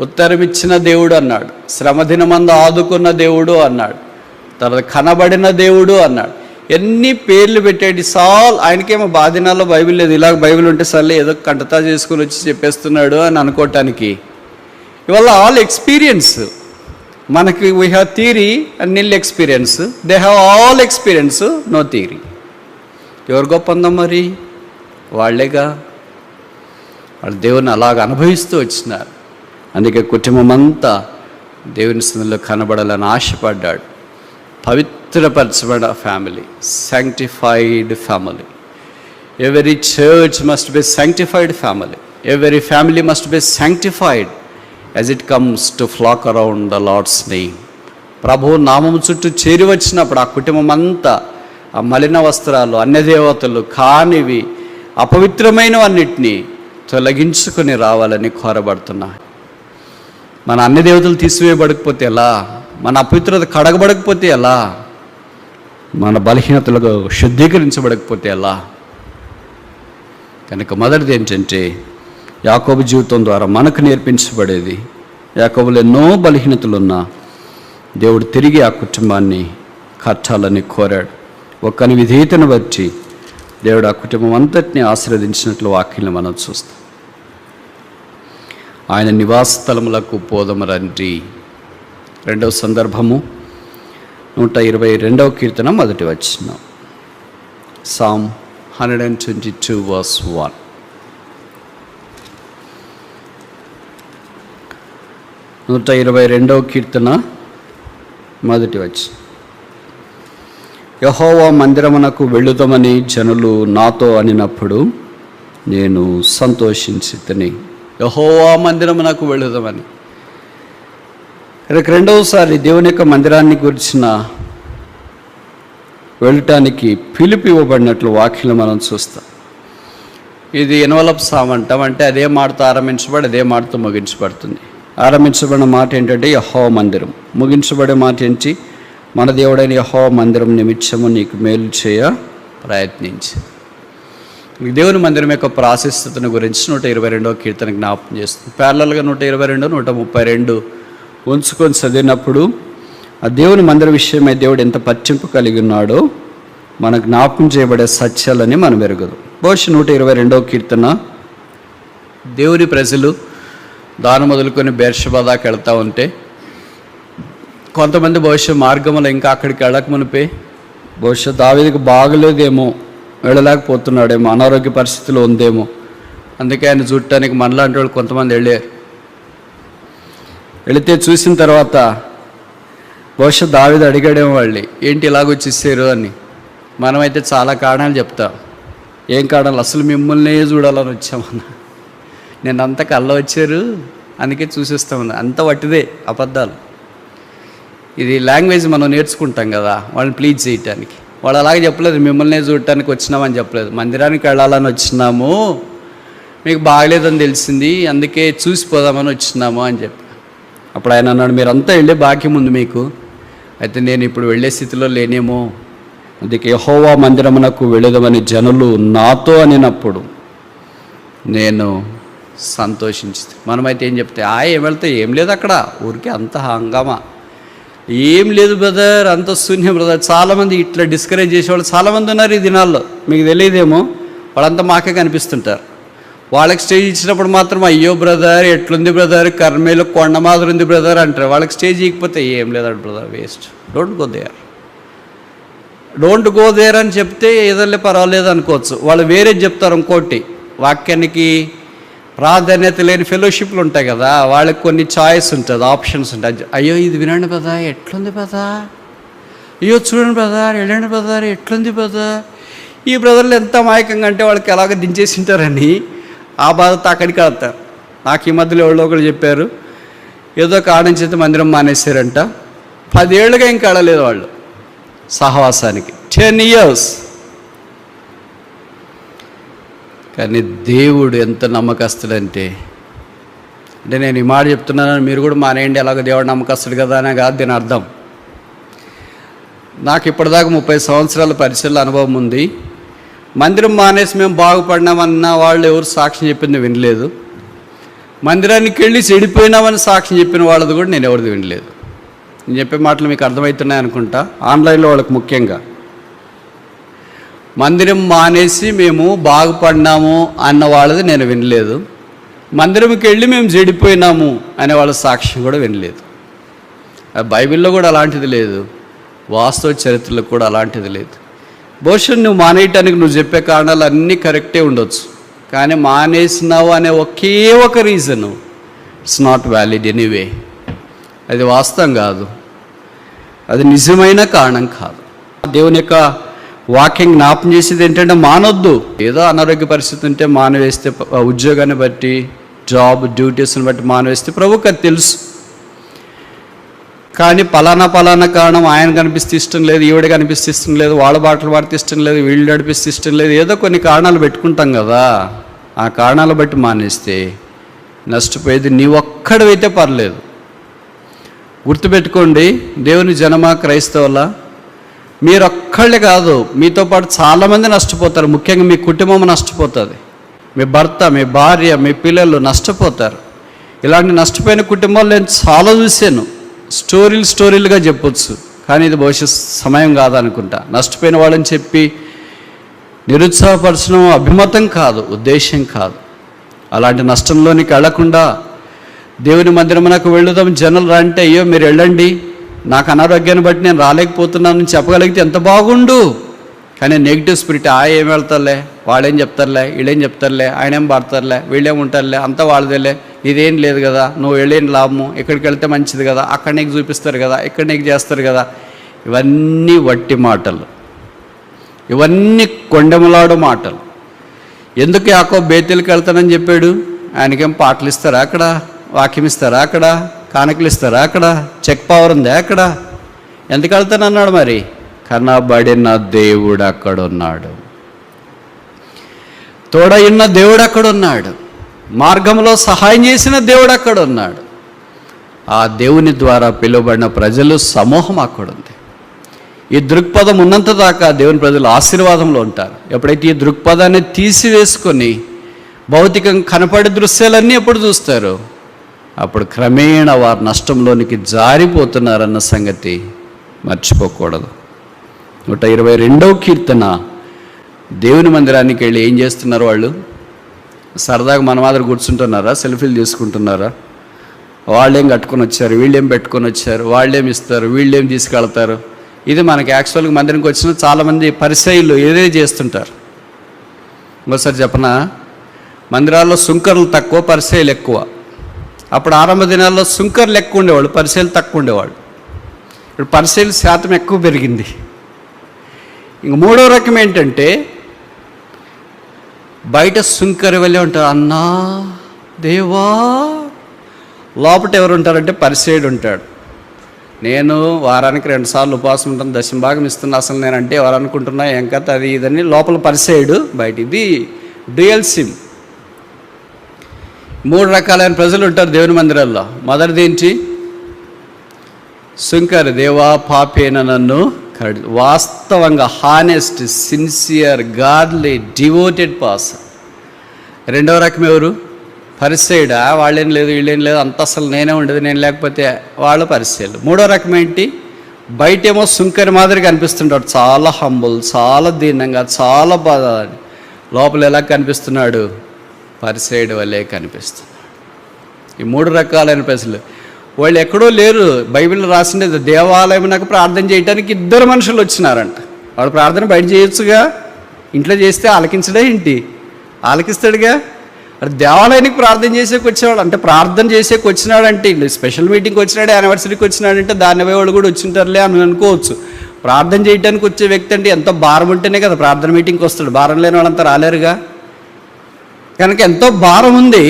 ఉత్తరమిచ్చిన దేవుడు అన్నాడు, శ్రమదినమందు ఆదుకున్న దేవుడు అన్నాడు, తర్వాత కనబడిన దేవుడు అన్నాడు. ఎన్ని పేర్లు పెట్టాడు సాల్. ఆయనకేమో బాధినాల్లో బైబిల్ లేదు, ఇలాగ బైబిల్ ఉంటే సర్లే ఏదో కంటతా చేసుకుని వచ్చి చెప్పేస్తున్నాడు అని అనుకోవటానికి. ఇవాళ ఆల్ ఎక్స్పీరియన్స్. మనకి we have theory and nil experience, they have all experience, no theory. ఎవరు గొప్ప ఉందా మరి? వాళ్ళేగా. వాళ్ళు దేవుని అలాగ అనుభవిస్తూ వచ్చినారు. అందుకే కుటుంబం అంతా దేవుని సన్నిధిలో కనబడాలని ఆశపడ్డాడు. పవిత్రపరచబడ family, sanctified family. Every church must be sanctified family. Every family must be sanctified as it comes to flock around the Lord's name. ప్రభు నామము చుట్టూ చేరి వచ్చినప్పుడు ఆ కుటుంబం అంతా ఆ మలిన వస్త్రాలు, అన్యదేవతలు కానివి, అపవిత్రమైనవన్నిటినీ తొలగించుకొని రావాలని కోరబడుతున్నా. మన అన్ని దేవతలు తీసివేయబడకపోతే ఎలా? మన అపవిత్రత కడగబడకపోతే ఎలా? మన బలహీనతలకు శుద్ధీకరించబడకపోతే ఎలా? కనుక మొదటిది ఏంటంటే, యాకోబు జీవితం ద్వారా మనకు నేర్పించబడేది, యాకోబులో ఎన్నో బలహీనతలున్నా దేవుడు తిరిగి ఆ కుటుంబాన్ని కట్టాలని కోరాడు. ఒక్కని విధేయతను బట్టి దేవుడు ఆ కుటుంబం అంతటిని ఆశీర్వదించినట్లు వాక్యాలను మనం చూస్తాం. ఆయన నివాస స్థలములకు పోదము రండి. రెండవ సందర్భము 122వ కీర్తన మొదటి వచనం. Psalm 122 verse 1. 122వ కీర్తన మొదటి వచనం. యెహోవా మందిరమునకు వెళ్ళుదామని జనులు నాతో అనినప్పుడు నేను సంతోషించితిని. యెహోవా మందిరమునకు వెళ్ళుదామని. రెండవసారి దేవుని యొక్క మందిరాన్ని గురించిన వెళ్ళటానికి పిలుపు ఇవ్వబడినట్లు వాక్యం మనం చూస్తాం. ఇది ఎన్వలప్ సామ్ అంటాం. అంటే అదే మాటతో ఆరంభించబడి అదే మాటతో ముగించబడుతుంది. ఆరంభించబడిన మాట ఏంటంటే యెహోవా మందిరం, ముగించబడే మాట ఏంటి? మన దేవుడైన యెహోవా మందిరం నిమిత్తము నీకు మేలు చేయ ప్రయత్నించి. దేవుని మందిరం యొక్క ప్రాశస్త్యతను గురించి 122వ కీర్తన జ్ఞాపకం చేస్తుంది. ప్యారలల్గా 122, 132 ఉంచుకొని చదివినప్పుడు ఆ దేవుని మందిర విషయమై దేవుడు ఎంత పట్టింపు కలిగి ఉన్నాడో మన జ్ఞాపకం చేయబడే సత్యాలని మనం ఎరగదు. బహుశా 122వ కీర్తన దేవుని ప్రజలు దాని మొదలుకొని బెర్షెబా దాకా వెళ్తూ ఉంటే కొంతమంది బహుశా మార్గంలో ఇంకా అక్కడికి వెళ్ళక మునిపే బహుశా దావీదుకు బాగలేదేమో, వెళ్ళలేకపోతున్నాడేమో, అనారోగ్య పరిస్థితిలో ఉందేమో, అందుకే ఆయన చూడటానికి మనలాంటి వాళ్ళు కొంతమంది వెళ్ళారు. వెళితే చూసిన తర్వాత బహుశా దావీదు అడిగాడేమో వాళ్ళు, ఏంటి ఇలాగొచ్చేసారు అని. మనమైతే చాలా కారణాలు చెప్తాం. ఏం కారణాలు? అసలు మిమ్మల్నే చూడాలని వచ్చామన్నా, నేను అంత కళ్ళ వచ్చారు అందుకే చూసేస్తామన్నా. అంత వట్టిదే, అబద్ధాలు. ఇది లాంగ్వేజ్ మనం నేర్చుకుంటాం కదా వాళ్ళని ప్లీజ్ చేయటానికి. వాళ్ళు అలాగే చెప్పలేదు, మిమ్మల్నే చూడటానికి వచ్చినామని చెప్పలేదు. మందిరానికి వెళ్ళాలని వచ్చినాము, మీకు బాగలేదని తెలిసింది, అందుకే చూసిపోదామని వచ్చినాము అని చెప్పి. అప్పుడు ఆయన అన్నాడు, మీరంతా వెళ్ళే భాగ్యం ఉంది మీకు, అయితే నేను ఇప్పుడు వెళ్ళే స్థితిలో లేనేమో, అందుకే యెహోవా మందిరమునకు వెళ్ళుదామని జనులు నాతో అనినప్పుడు నేను సంతోషించింది. మనమైతే ఏం చెప్తే ఏం వెళ్తే ఏం లేదు అక్కడ, ఊరికే అంత హంగామా, ఏం లేదు బ్రదర్, అంత శూన్యం బ్రదర్. చాలామంది ఇట్లా డిస్కరేజ్ చేసేవాళ్ళు చాలామంది ఉన్నారు ఈ దినాల్లో. మీకు తెలియదేమో, వాళ్ళంతా మాకే కనిపిస్తుంటారు. వాళ్ళకి స్టేజ్ ఇచ్చినప్పుడు మాత్రం అయ్యో బ్రదర్ ఎట్లుంది బ్రదర్, కర్మేలో కొండ మాదిరి ఉంది బ్రదర్ అంటారు. వాళ్ళకి స్టేజ్ ఇకపోతే ఏం లేదంట brother, waste, don't go there అని చెప్తే ఏదోలే పర్వాలేదు అనుకోవచ్చు. వాళ్ళు వేరే చెప్తారు ఇంకోటి. వాక్యానికి ప్రాధాన్యత లేని ఫెలోషిప్లు ఉంటాయి కదా, వాళ్ళకి కొన్ని చాయిస్ ఉంటుంది, ఆప్షన్స్ ఉంటాయి. అయ్యో ఇది వినండి బ్రదర్, ఎట్లుంది బ్రదర్, అయ్యో చూడండి బ్రదర్, వెళ్ళండి బ్రదర్, ఎట్లుంది బ్రదర్. ఈ బ్రదర్లు ఎంత అమాయకంగా అంటే వాళ్ళకి ఎలాగ దించేసి ఉంటారని ఆ బాధతో అక్కడికి వెళ్తారు. నాకు ఈ మధ్యలో ఎవరో ఒకరు చెప్పారు, ఏదో కారణం చేత మందిరం మానేశారంట. 10 ఏళ్ళుగా ఇంకా వెళ్ళలేదు వాళ్ళు సహవాసానికి, 10 years. కానీ దేవుడు ఎంత నమ్మకస్తుడంటే, అంటే నేను ఈ మాట చెప్తున్నాను, మీరు కూడా మానేయండి, అలాగ దేవుడు నమ్మకస్తుడు కదా అనే కాదు దీని అర్థం. నాకు ఇప్పటిదాకా 30 సంవత్సరాల పరిచయాల అనుభవం ఉంది. మందిరం మానేసి మేము బాగుపడినామన్న వాళ్ళు ఎవరు సాక్ష్యం చెప్పింది వినలేదు. మందిరానికి వెళ్ళి చెడిపోయినామని సాక్ష్యం చెప్పిన వాళ్ళది కూడా నేను ఎవరిది వినలేదు. నేను చెప్పే మాటలు మీకు అర్థమవుతున్నాయి అనుకుంటా, ఆన్లైన్లో వాళ్ళకి ముఖ్యంగా. మందిరం మానేసి మేము బాగుపడినాము అన్న వాళ్ళది నేను వినలేదు. మందిరంకి వెళ్ళి మేము చెడిపోయినాము అనే వాళ్ళ సాక్ష్యం కూడా వినలేదు. బైబిల్లో కూడా అలాంటిది లేదు, వాస్తవ చరిత్రలో కూడా అలాంటిది లేదు. బహుశా నువ్వు మానేయటానికి నువ్వు చెప్పే కారణాలు అన్నీ కరెక్టే ఉండొచ్చు, కానీ మానేసినావు అనే ఒకే ఒక reason it's not valid anyway. అది వాస్తవం కాదు, అది నిజమైన కారణం కాదు. దేవుని యొక్క వాక్యం జ్ఞాపం చేసేది ఏంటంటే మానొద్దు. ఏదో అనారోగ్య పరిస్థితి ఉంటే మానవేస్తే, ఉద్యోగాన్ని బట్టి, జాబ్ డ్యూటీస్ని బట్టి మానవేస్తే ప్రభువుకి అది తెలుసు. కానీ పలానా కారణం ఆయన కనిపిస్తే ఇష్టం లేదు, ఈవిడ కనిపిస్తే ఇష్టం లేదు, వాళ్ళ బాటలు పాడితే ఇష్టం లేదు, వీళ్ళు నడిపిస్తే ఇష్టం లేదు, ఏదో కొన్ని కారణాలు పెట్టుకుంటాం కదా. ఆ కారణాలు బట్టి మానేస్తే నష్టపోయేది నీ ఒక్కడివైతే పర్లేదు. గుర్తుపెట్టుకోండి, దేవుని జనమా, క్రైస్తవుల, మీరు ఒక్కళ్ళే కాదు, మీతో పాటు చాలామంది నష్టపోతారు. ముఖ్యంగా మీ కుటుంబం నష్టపోతుంది, మీ భర్త, మీ భార్య, మీ పిల్లలు నష్టపోతారు. ఇలాంటి నష్టపోయిన కుటుంబాలు నేను చాలా చూశాను. స్టోరీలుగా చెప్పొచ్చు, కానీ ఇది భవిష్యత్ సమయం కాదనుకుంటా. నష్టపోయిన వాళ్ళని చెప్పి నిరుత్సాహపరచడం అభిమతం కాదు, ఉద్దేశం కాదు. అలాంటి నష్టంలోనికి వెళ్లకుండా దేవుని మందిరమునకు వెళుదాం జనులు అంటే, అయ్యో మీరు వెళ్ళండి, నాకు అనారోగ్యాన్ని బట్టి నేను రాలేకపోతున్నానని చెప్పగలిగితే ఎంత బాగుండు. కానీ నెగిటివ్ స్పిరిట్, ఏం వెళ్తారులే, వాళ్ళేం చెప్తారులే, వీళ్ళేం చెప్తారులే, ఆయన ఏం పాడతారులే, వీళ్ళేం ఉంటారులే, అంతా వాళ్ళదేలే, ఇదేం లేదు కదా, నువ్వు వెళ్ళేం లాభము, ఎక్కడికి వెళ్తే మంచిది కదా, అక్కడ నీకు చూపిస్తారు కదా, ఇక్కడ నీకు చేస్తారు కదా. ఇవన్నీ వట్టి మాటలు, ఇవన్నీ కొండెములాడు మాటలు. ఎందుకు యాకోబు బేతేలుకి వెళ్తానని చెప్పాడు? ఆయనకేం పాటలు ఇస్తారా అక్కడ, వాక్యం ఇస్తారా అక్కడ, కానుకలు ఇస్తారా అక్కడ, చెక్ పవర్ ఉందా అక్కడ? ఎందుకు వెళ్తానన్నాడు? మరి కనబడిన దేవుడు అక్కడ ఉన్నాడు, తోడైన దేవుడు అక్కడ ఉన్నాడు, మార్గంలో సహాయం చేసిన దేవుడు అక్కడ ఉన్నాడు. ఆ దేవుని ద్వారా పిలువబడిన ప్రజలు సమూహం అక్కడ ఉంది. ఈ దృక్పథం ఉన్నంత దాకా దేవుని ప్రజలు ఆశీర్వాదంలో ఉంటారు. ఎప్పుడైతే ఈ దృక్పథాన్ని తీసివేసుకొని భౌతికంగా కనపడే దృశ్యాలన్నీ ఎప్పుడు చూస్తారో అప్పుడు క్రమేణా వారు నష్టంలోనికి జారిపోతున్నారన్న సంగతి మర్చిపోకూడదు. 122వ కీర్తన, దేవుని మందిరానికి వెళ్ళి ఏం చేస్తున్నారు వాళ్ళు? సరదాగా మన మాదిరి కూర్చుంటున్నారా? సెల్ఫీలు తీసుకుంటున్నారా? వాళ్ళేం కట్టుకొని వచ్చారు, వీళ్ళేం పెట్టుకొని వచ్చారు, వాళ్ళేం ఇస్తారు, వీళ్ళేం తీసుకెళ్తారు. ఇది మనకి యాక్చువల్గా మందిరానికి వచ్చిన చాలామంది పరిసయ్యులు ఏదే చేస్తుంటారు. ఇంకోసారి చెప్పనా, మందిరాల్లో సుంకర్లు తక్కువ, పరిసయ్యులు ఎక్కువ. అప్పుడు ఆరంభ దినాల్లో సుంకర్లు ఎక్కువ ఉండేవాళ్ళు, పరిసయ్యులు తక్కువ ఉండేవాళ్ళు. ఇప్పుడు పరిసయ్యుల శాతం ఎక్కువ పెరిగింది. ఇంక మూడో రకం ఏంటంటే, బయట సుంకరి వెళ్ళి ఉంటారు, అన్నా దేవా. లోపల ఎవరు ఉంటారంటే పరిసయ్యుడు ఉంటాడు. నేను వారానికి 2 సార్లు ఉపవాసం ఉంటాను, దశంభాగం ఇస్తున్నా, అసలు నేనంటే ఎవరు అనుకుంటున్నా, ఏం కథ అది ఇదని లోపల పరిసయ్యుడు, బయట. ఇది డ్యూయల్ సిమ్. 3 రకాలైన ప్రజలు ఉంటారు దేవుని మందిరాల్లో. మొదటిది ఏంటి? సుంకరి, దేవా పాపేన నన్ను కడు. వాస్తవంగా honest, sincere, godly, devoted person. రెండవ రకం ఎవరు? పరిసయ్యుడా, వాళ్ళేం లేదు వీళ్ళేం లేదు, అంత అసలు నేనే ఉండదు, నేను లేకపోతే వాళ్ళు పరిసయ్యులు. మూడో రకం ఏంటి? బయటేమో సుంకరి మాదిరిగా కనిపిస్తుంటాడు, చాలా హంబుల్, చాలా దీనంగా, చాలా బాధ. లోపల ఎలా కనిపిస్తున్నాడు? పరిసయ్యుడు వల్లే కనిపిస్తున్నాడు. ఈ 3 రకాలైన ప్రజలు. వాళ్ళు ఎక్కడో లేరు. బైబిల్లో రాసిండేది, దేవాలయం నాకు ప్రార్థన చేయడానికి 2 మనుషులు వచ్చినారంట. వాడు ప్రార్థన బయట చేయొచ్చుగా, ఇంట్లో చేస్తే ఆలకించడే ఏంటి? ఆలకిస్తాడుగా. అది దేవాలయానికి ప్రార్థన చేసేకి వచ్చేవాడు అంటే, ప్రార్థన చేసేకి వచ్చినాడంటే, స్పెషల్ మీటింగ్కి వచ్చినాడు, యానివర్సరీకి వచ్చినాడంటే దాని వాళ్ళు కూడా వచ్చింటారులే అని అనుకోవచ్చు. ప్రార్థన చేయడానికి వచ్చే వ్యక్తి అంటే ఎంతో భారం ఉంటేనే కదా ప్రార్థన మీటింగ్కి వస్తాడు. భారం లేని వాళ్ళంతా రాలేరుగా. కనుక ఎంతో భారం ఉంది.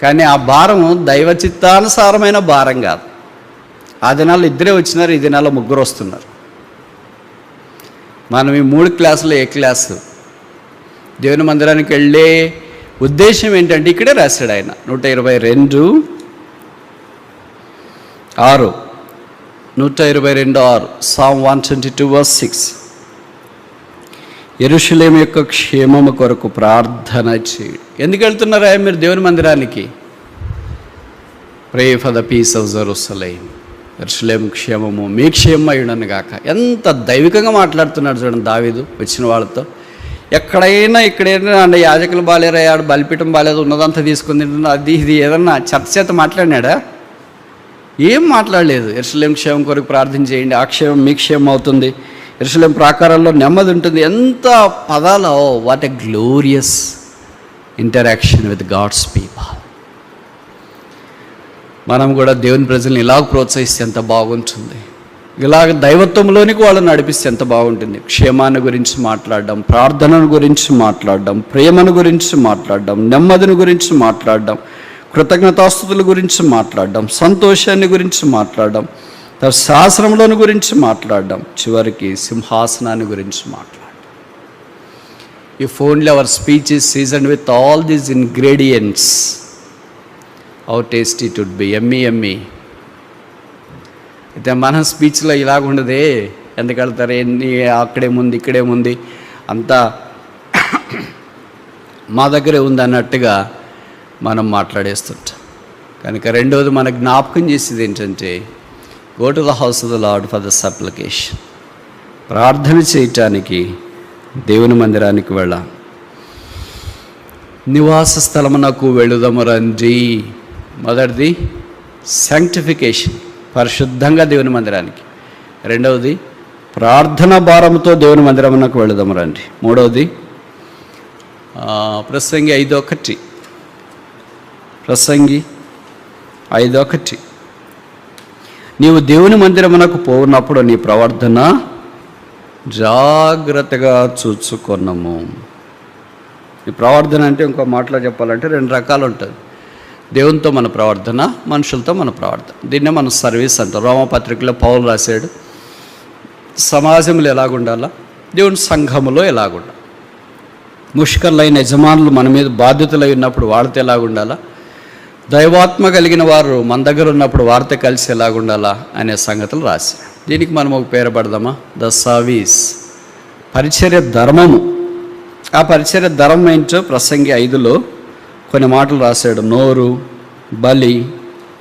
కానీ ఆ భారము దైవ చిత్తానుసారమైన భారం కాదు. ఆ దినాల్లో 2 వచ్చినారు, ఈ దినాల్లో 3 వస్తున్నారు. మనం ఈ 3 క్లాసులో ఏ క్లాసు? దేవుని మందిరానికి వెళ్ళే ఉద్దేశం ఏంటంటే, ఇక్కడే రాశాడు ఆయన 122:6 122:6 Psalm 122:6 యెరూషలేము యొక్క క్షేమము కొరకు ప్రార్థన చేయండి. ఎందుకు వెళ్తున్నారా మీరు దేవుని మందిరానికి? Pray for the peace of Jerusalem. యెరూషలేము క్షేమము మీ క్షేమం అయ్యుడను గాక. ఎంత దైవికంగా మాట్లాడుతున్నాడు చూడండి దావీదు వచ్చిన వాళ్ళతో. ఎక్కడైనా ఇక్కడైనా అంటే యాజకులు బాలేరయ్యాడు, బలిపీఠం బాలేదు, ఉన్నదంతా తీసుకుని తింటున్నా, అది ఇది ఏదన్నా చర్చ చేత మాట్లాడినాడా? ఏం మాట్లాడలేదు. యెరూషలేము క్షేమం కొరకు ప్రార్థన చేయండి, ఆ క్షేమం మీ క్షేమం అవుతుంది, యెరూషలేము ప్రాకారాల్లో నెమ్మది ఉంటుంది. ఎంత పదాలు! What a glorious interaction with God's people. మనం కూడా దేవుని ప్రజల్ని ఇలాగ ప్రోత్సహిస్తే ఎంత బాగుంటుంది, ఇలాగ దైవత్వంలోనికి వాళ్ళని నడిపిస్తే ఎంత బాగుంటుంది. క్షేమాన్ని గురించి మాట్లాడడం, ప్రార్థనను గురించి మాట్లాడడం, ప్రేమను గురించి మాట్లాడడం, నెమ్మదిని గురించి మాట్లాడడం, కృతజ్ఞతాస్తుతుల గురించి మాట్లాడడం, సంతోషాన్ని గురించి మాట్లాడడం, శాస్త్రంలోని గురించి మాట్లాడడం, చివరికి సింహాసనాన్ని గురించి మాట్లాడడం. If only our speech is seasoned with all these ingredients, how tasty it would be. ఎమ్మీ. అయితే మన స్పీచ్లో ఇలాగ ఉండదే. ఎందుకు వెళ్తారు, ఎన్ని అక్కడేముంది ఇక్కడేముంది, అంతా మా దగ్గరే ఉంది అన్నట్టుగా మనం మాట్లాడేస్తుంటాం. కనుక రెండవది మన జ్ఞాపకం చేసేది ఏంటంటే, go to the house of the lord for the supplication. ప్రార్థన చేయటానికి దేవుని మందిరానికి వెళ్ళాం. నివాస స్థలమునకు వెళుదము రండి. మొదటిది శాంక్టిఫికేషన్, పరిశుద్ధంగా దేవుని మందిరానికి. రెండవది ప్రార్థనా భారంతో దేవుని మందిరమునకు వెళదాము రండి. మూడవది ప్రసంగి 5:1, ప్రసంగి 5:1, నీవు దేవుని మందిరమునకు పోవున్నప్పుడు నీ ప్రవర్తన జాగ్రత్తగా చూచుకొనము. ఈ ప్రవర్తన అంటే ఇంకో మాటలో చెప్పాలంటే 2 రకాలు ఉంటుంది. దేవునితో మన ప్రవర్తన, మనుషులతో మన ప్రవర్తన. దీన్నే మన సర్వీస్ అంటాం. రోమపత్రికలో పౌలు రాశాడు, సమాజంలో ఎలాగుండాలా, దేవుని సంఘములో ఎలాగుండాలి, ముష్కర్లైన యజమానులు మన మీద బాధ్యతలై ఉన్నప్పుడు వాళ్ళతో ఎలాగుండాలా, దైవాత్మ కలిగిన వారు మన దగ్గర ఉన్నప్పుడు వారితో కలిసి ఎలాగుండాలా అనే సంగతులు రాశాడు. దీనికి మనం ఒక పేరు పడదామా? ద సర్వీస్, పరిచర్య ధర్మము. ఆ పరిచర్య ధర్మం ఏంటో ప్రసంగి 5లో కొన్ని మాటలు రాశాడు. నోరు, బలి,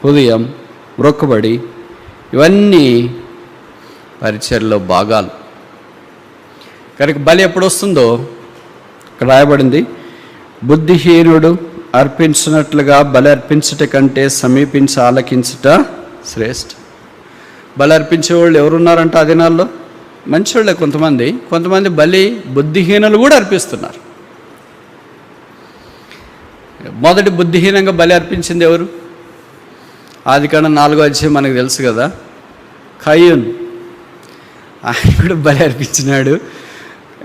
హృదయం, మొక్కుబడి, ఇవన్నీ పరిచర్యలో భాగాలు. కనుక బలి ఎప్పుడు వస్తుందో ఇక్కడ రాయబడింది, బుద్ధిహీనుడు అర్పించినట్లుగా బలి అర్పించుట కంటే సమీపించి ఆలకించుట శ్రేష్ఠ. బలి అర్పించేవాళ్ళు ఎవరున్నారంట ఆ దినాల్లో? మంచివాళ్ళే కొంతమంది బలి బుద్ధిహీనులు కూడా అర్పిస్తున్నారు. మొదటి బుద్ధిహీనంగా బలి అర్పించింది ఎవరు? ఆదికాండం 4వ అధ్యాయం మనకు తెలుసు కదా, కయ్యూన్. ఆయన కూడా బలి అర్పించినాడు.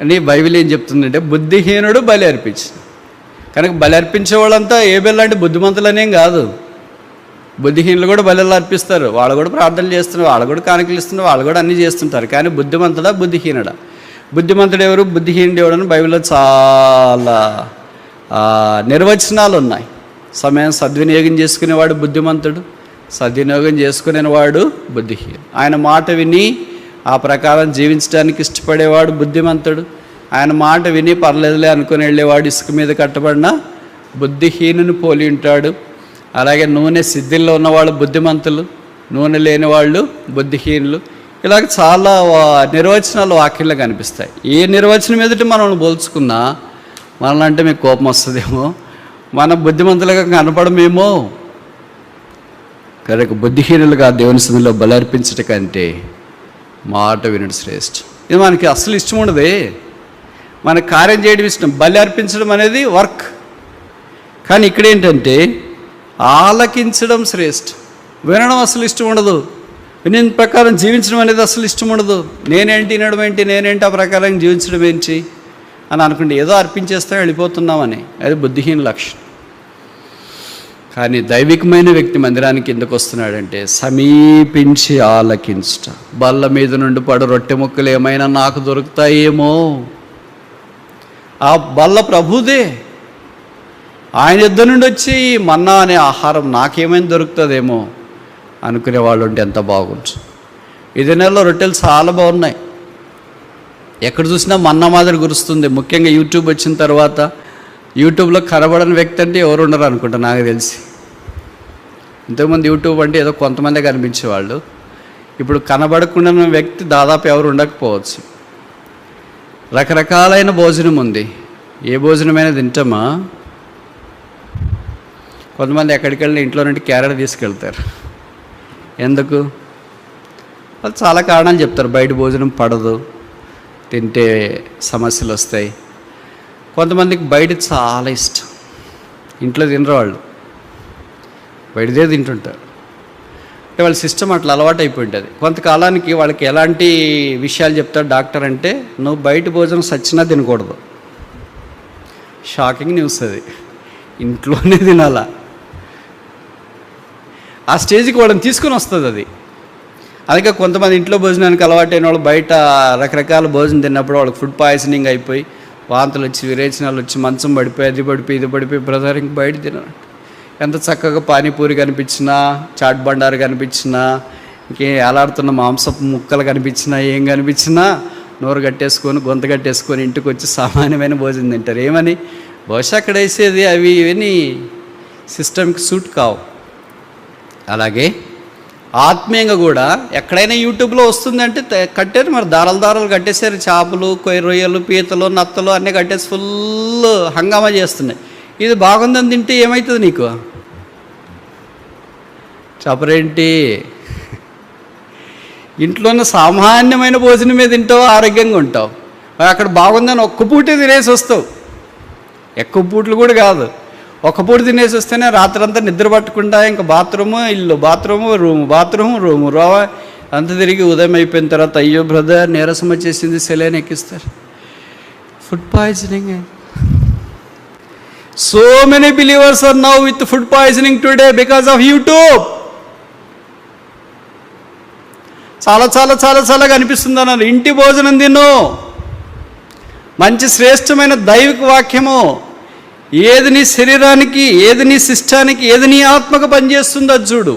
అని బైబిల్ ఏం చెప్తుందంటే బుద్ధిహీనుడు బలి అర్పించింది. కనుక బలి అర్పించే వాళ్ళంతా ఏబెల్లాంటి బుద్ధిమంతులనేం కాదు. బుద్ధిహీనులు కూడా బలిలో అర్పిస్తారు, వాళ్ళు కూడా ప్రార్థనలు చేస్తున్నారు, వాళ్ళు కూడా కానుకలు ఇస్తున్నారు, వాళ్ళు కూడా అన్నీ చేస్తుంటారు. కానీ బుద్ధిమంతుడా బుద్ధిహీనుడా? బుద్ధిమంతుడు ఎవరు, బుద్ధిహీనుడు ఎవడని బైబిల్లో చాలా నిర్వచనాలు ఉన్నాయి. సమయం సద్వినియోగం చేసుకునేవాడు బుద్ధిమంతుడు, సద్వినియోగం చేసుకునేవాడు బుద్ధిహీనుడు. ఆయన మాట విని ఆ ప్రకారం జీవించడానికి ఇష్టపడేవాడు బుద్ధిమంతుడు, ఆయన మాట విని పర్లేదులే అనుకుని వెళ్ళేవాడు ఇసుక మీద కట్టబడిన బుద్ధిహీనుని పోలి ఉంటాడు. అలాగే నూనె సిద్ధిల్లో ఉన్నవాళ్ళు బుద్ధిమంతులు, నూనె లేని వాళ్ళు బుద్ధిహీనులు. ఇలాగ చాలా నిర్వచనాలు వాక్యంలో కనిపిస్తాయి. ఏ నిర్వచనం ఎదుటి మనం పోల్చుకున్నా మనలంటే మీకు కోపం వస్తుందేమో, మన బుద్ధిమంతులుగా కనపడమేమో. కనుక బుద్ధిహీనులుగా దేవుని సన్నిధిలో బలి అర్పించట కంటే మాట వినడం శ్రేష్ఠ. ఇది మనకి అసలు ఇష్టం ఉండదే, మన కార్యం చేయడం ఇష్టం. బలి అర్పించడం అనేది వర్క్. కానీ ఇక్కడ ఏంటంటే ఆలకించడం శ్రేష్ఠ. వినడం అసలు ఇష్టం ఉండదు, విని ప్రకారం జీవించడం అనేది అసలు ఇష్టం ఉండదు. నేనేంటి వినడం ఏంటి, నేనేంటి ఆ ప్రకారం జీవించడం ఏంటి అని అనుకుంటే ఏదో అర్పించేస్తే వెళ్ళిపోతున్నామని, అది బుద్ధిహీన లక్షణం. కానీ దైవికమైన వ్యక్తి మందిరానికి ఎందుకు వస్తున్నాడంటే సమీపించి ఆలకించుట. బల్ల మీద నుండి పడు రొట్టె ముక్కలు ఏమైనా నాకు దొరుకుతాయేమో, ఆ బల్ల ప్రభుదే. ఆయన యుద్ధ నుండి వచ్చి మన్నా అనే ఆహారం నాకేమైనా దొరుకుతుందేమో అనుకునే వాళ్ళు ఉంటే ఎంత బాగుంటుంది. ఈ దినాల్లో రొట్టెలు చాలా బాగున్నాయి, ఎక్కడ చూసినా మన్నా మాదిరి గురుస్తుంది. ముఖ్యంగా యూట్యూబ్ వచ్చిన తర్వాత యూట్యూబ్లో కనబడని వ్యక్తి అంటే ఎవరు ఉండరు అనుకుంటా నాకు తెలిసి. ఇంతకుముందు యూట్యూబ్ అంటే ఏదో కొంతమందే కనిపించేవాళ్ళు, ఇప్పుడు కనబడకుండా వ్యక్తి దాదాపు ఎవరు ఉండకపోవచ్చు. రకరకాలైన భోజనం ఉంది, ఏ భోజనమైనా తింటామా? కొంతమంది ఎక్కడికి వెళ్ళిన ఇంట్లో నుండి క్యారెట్ తీసుకెళ్తారు. ఎందుకు? వాళ్ళు చాలా కారణాలు చెప్తారు. బయట భోజనం పడదు, తింటే సమస్యలు వస్తాయి. కొంతమందికి బయట చాలా ఇష్టం, ఇంట్లో తినరు వాళ్ళు, బయటదే తింటుంటారు. అంటే వాళ్ళ సిస్టమ్ అట్లా అలవాటు అయిపోయి ఉంటుంది. కొంతకాలానికి వాళ్ళకి ఎలాంటి విషయాలు చెప్తారు డాక్టర్ అంటే, నువ్వు బయట భోజనం సచ్చినా తినకూడదు. షాకింగ్ న్యూస్ అది, ఇంట్లోనే తినాలా. ఆ స్టేజ్కి వాళ్ళని తీసుకొని వస్తుంది అది. అలాగే కొంతమంది ఇంట్లో భోజనానికి అలవాటైన వాళ్ళు బయట రకరకాల భోజనం తిన్నప్పుడు వాళ్ళకి ఫుడ్ పాయిజనింగ్ అయిపోయి వాంతులు వచ్చి విరేచనాలు వచ్చి మంచం పడిపోయి అది పడిపోయి ఇది పడిపోయి బ్రదర్ ఇంక బయట తినాలి. ఎంత చక్కగా పానీపూరి కనిపించినా, చాట్ బండారు కనిపించినా, ఇంకే అలాడుతున్న మాంసపు ముక్కలు కనిపించినా, ఏం కనిపించినా నోరు కట్టేసుకొని గొంత కట్టేసుకొని ఇంటికి వచ్చి సామాన్యమైన భోజనం తింటారు. ఏమని? బహుశా అక్కడ వేసేది అవి ఇవన్నీ సిస్టమ్కి సూట్ కావు. అలాగే ఆత్మీయంగా కూడా ఎక్కడైనా యూట్యూబ్లో వస్తుందంటే కట్టారు, మరి దారాలు కట్టేశారు. చేపలు, రొయ్యలు, పీతలు, నత్తలు అన్నీ కట్టేసి ఫుల్ హంగామా చేస్తున్నాయి. ఇది బాగుందని తింటే ఏమవుతుంది నీకు? చెప్పరేంటి? ఇంట్లోనే సామాన్యమైన భోజనం మీద తింటావు, ఆరోగ్యంగా ఉంటావు. అక్కడ బాగుందని ఒక్క పూటే తినేసి వస్తావు. ఎక్కువ పూటలు కూడా కాదు, ఒక్క పూట తినేసి వస్తేనే రాత్రంతా నిద్ర పట్టకుండా ఇంకా బాత్రూము ఇల్లు, బాత్రూము రూము, బాత్రూము రూము రోవా అంత తిరిగి ఉదయం అయిపోయిన తర్వాత అయ్యో బ్రదర్ నీరసం వచ్చేసింది సెలైన్ ఎక్కిస్తారు. Food poisoning. So many believers are now with food poisoning today because of YouTube. చాలా చాలా చాలా చాలాగా అనిపిస్తుంది అన్నారు. ఇంటి భోజనం తిను, మంచి శ్రేష్టమైన దైవిక వాక్యము, ఏది నీ శరీరానికి, ఏది నీ శిష్టానికి, ఏది నీ ఆత్మకు పనిచేస్తుందో అది చూడు.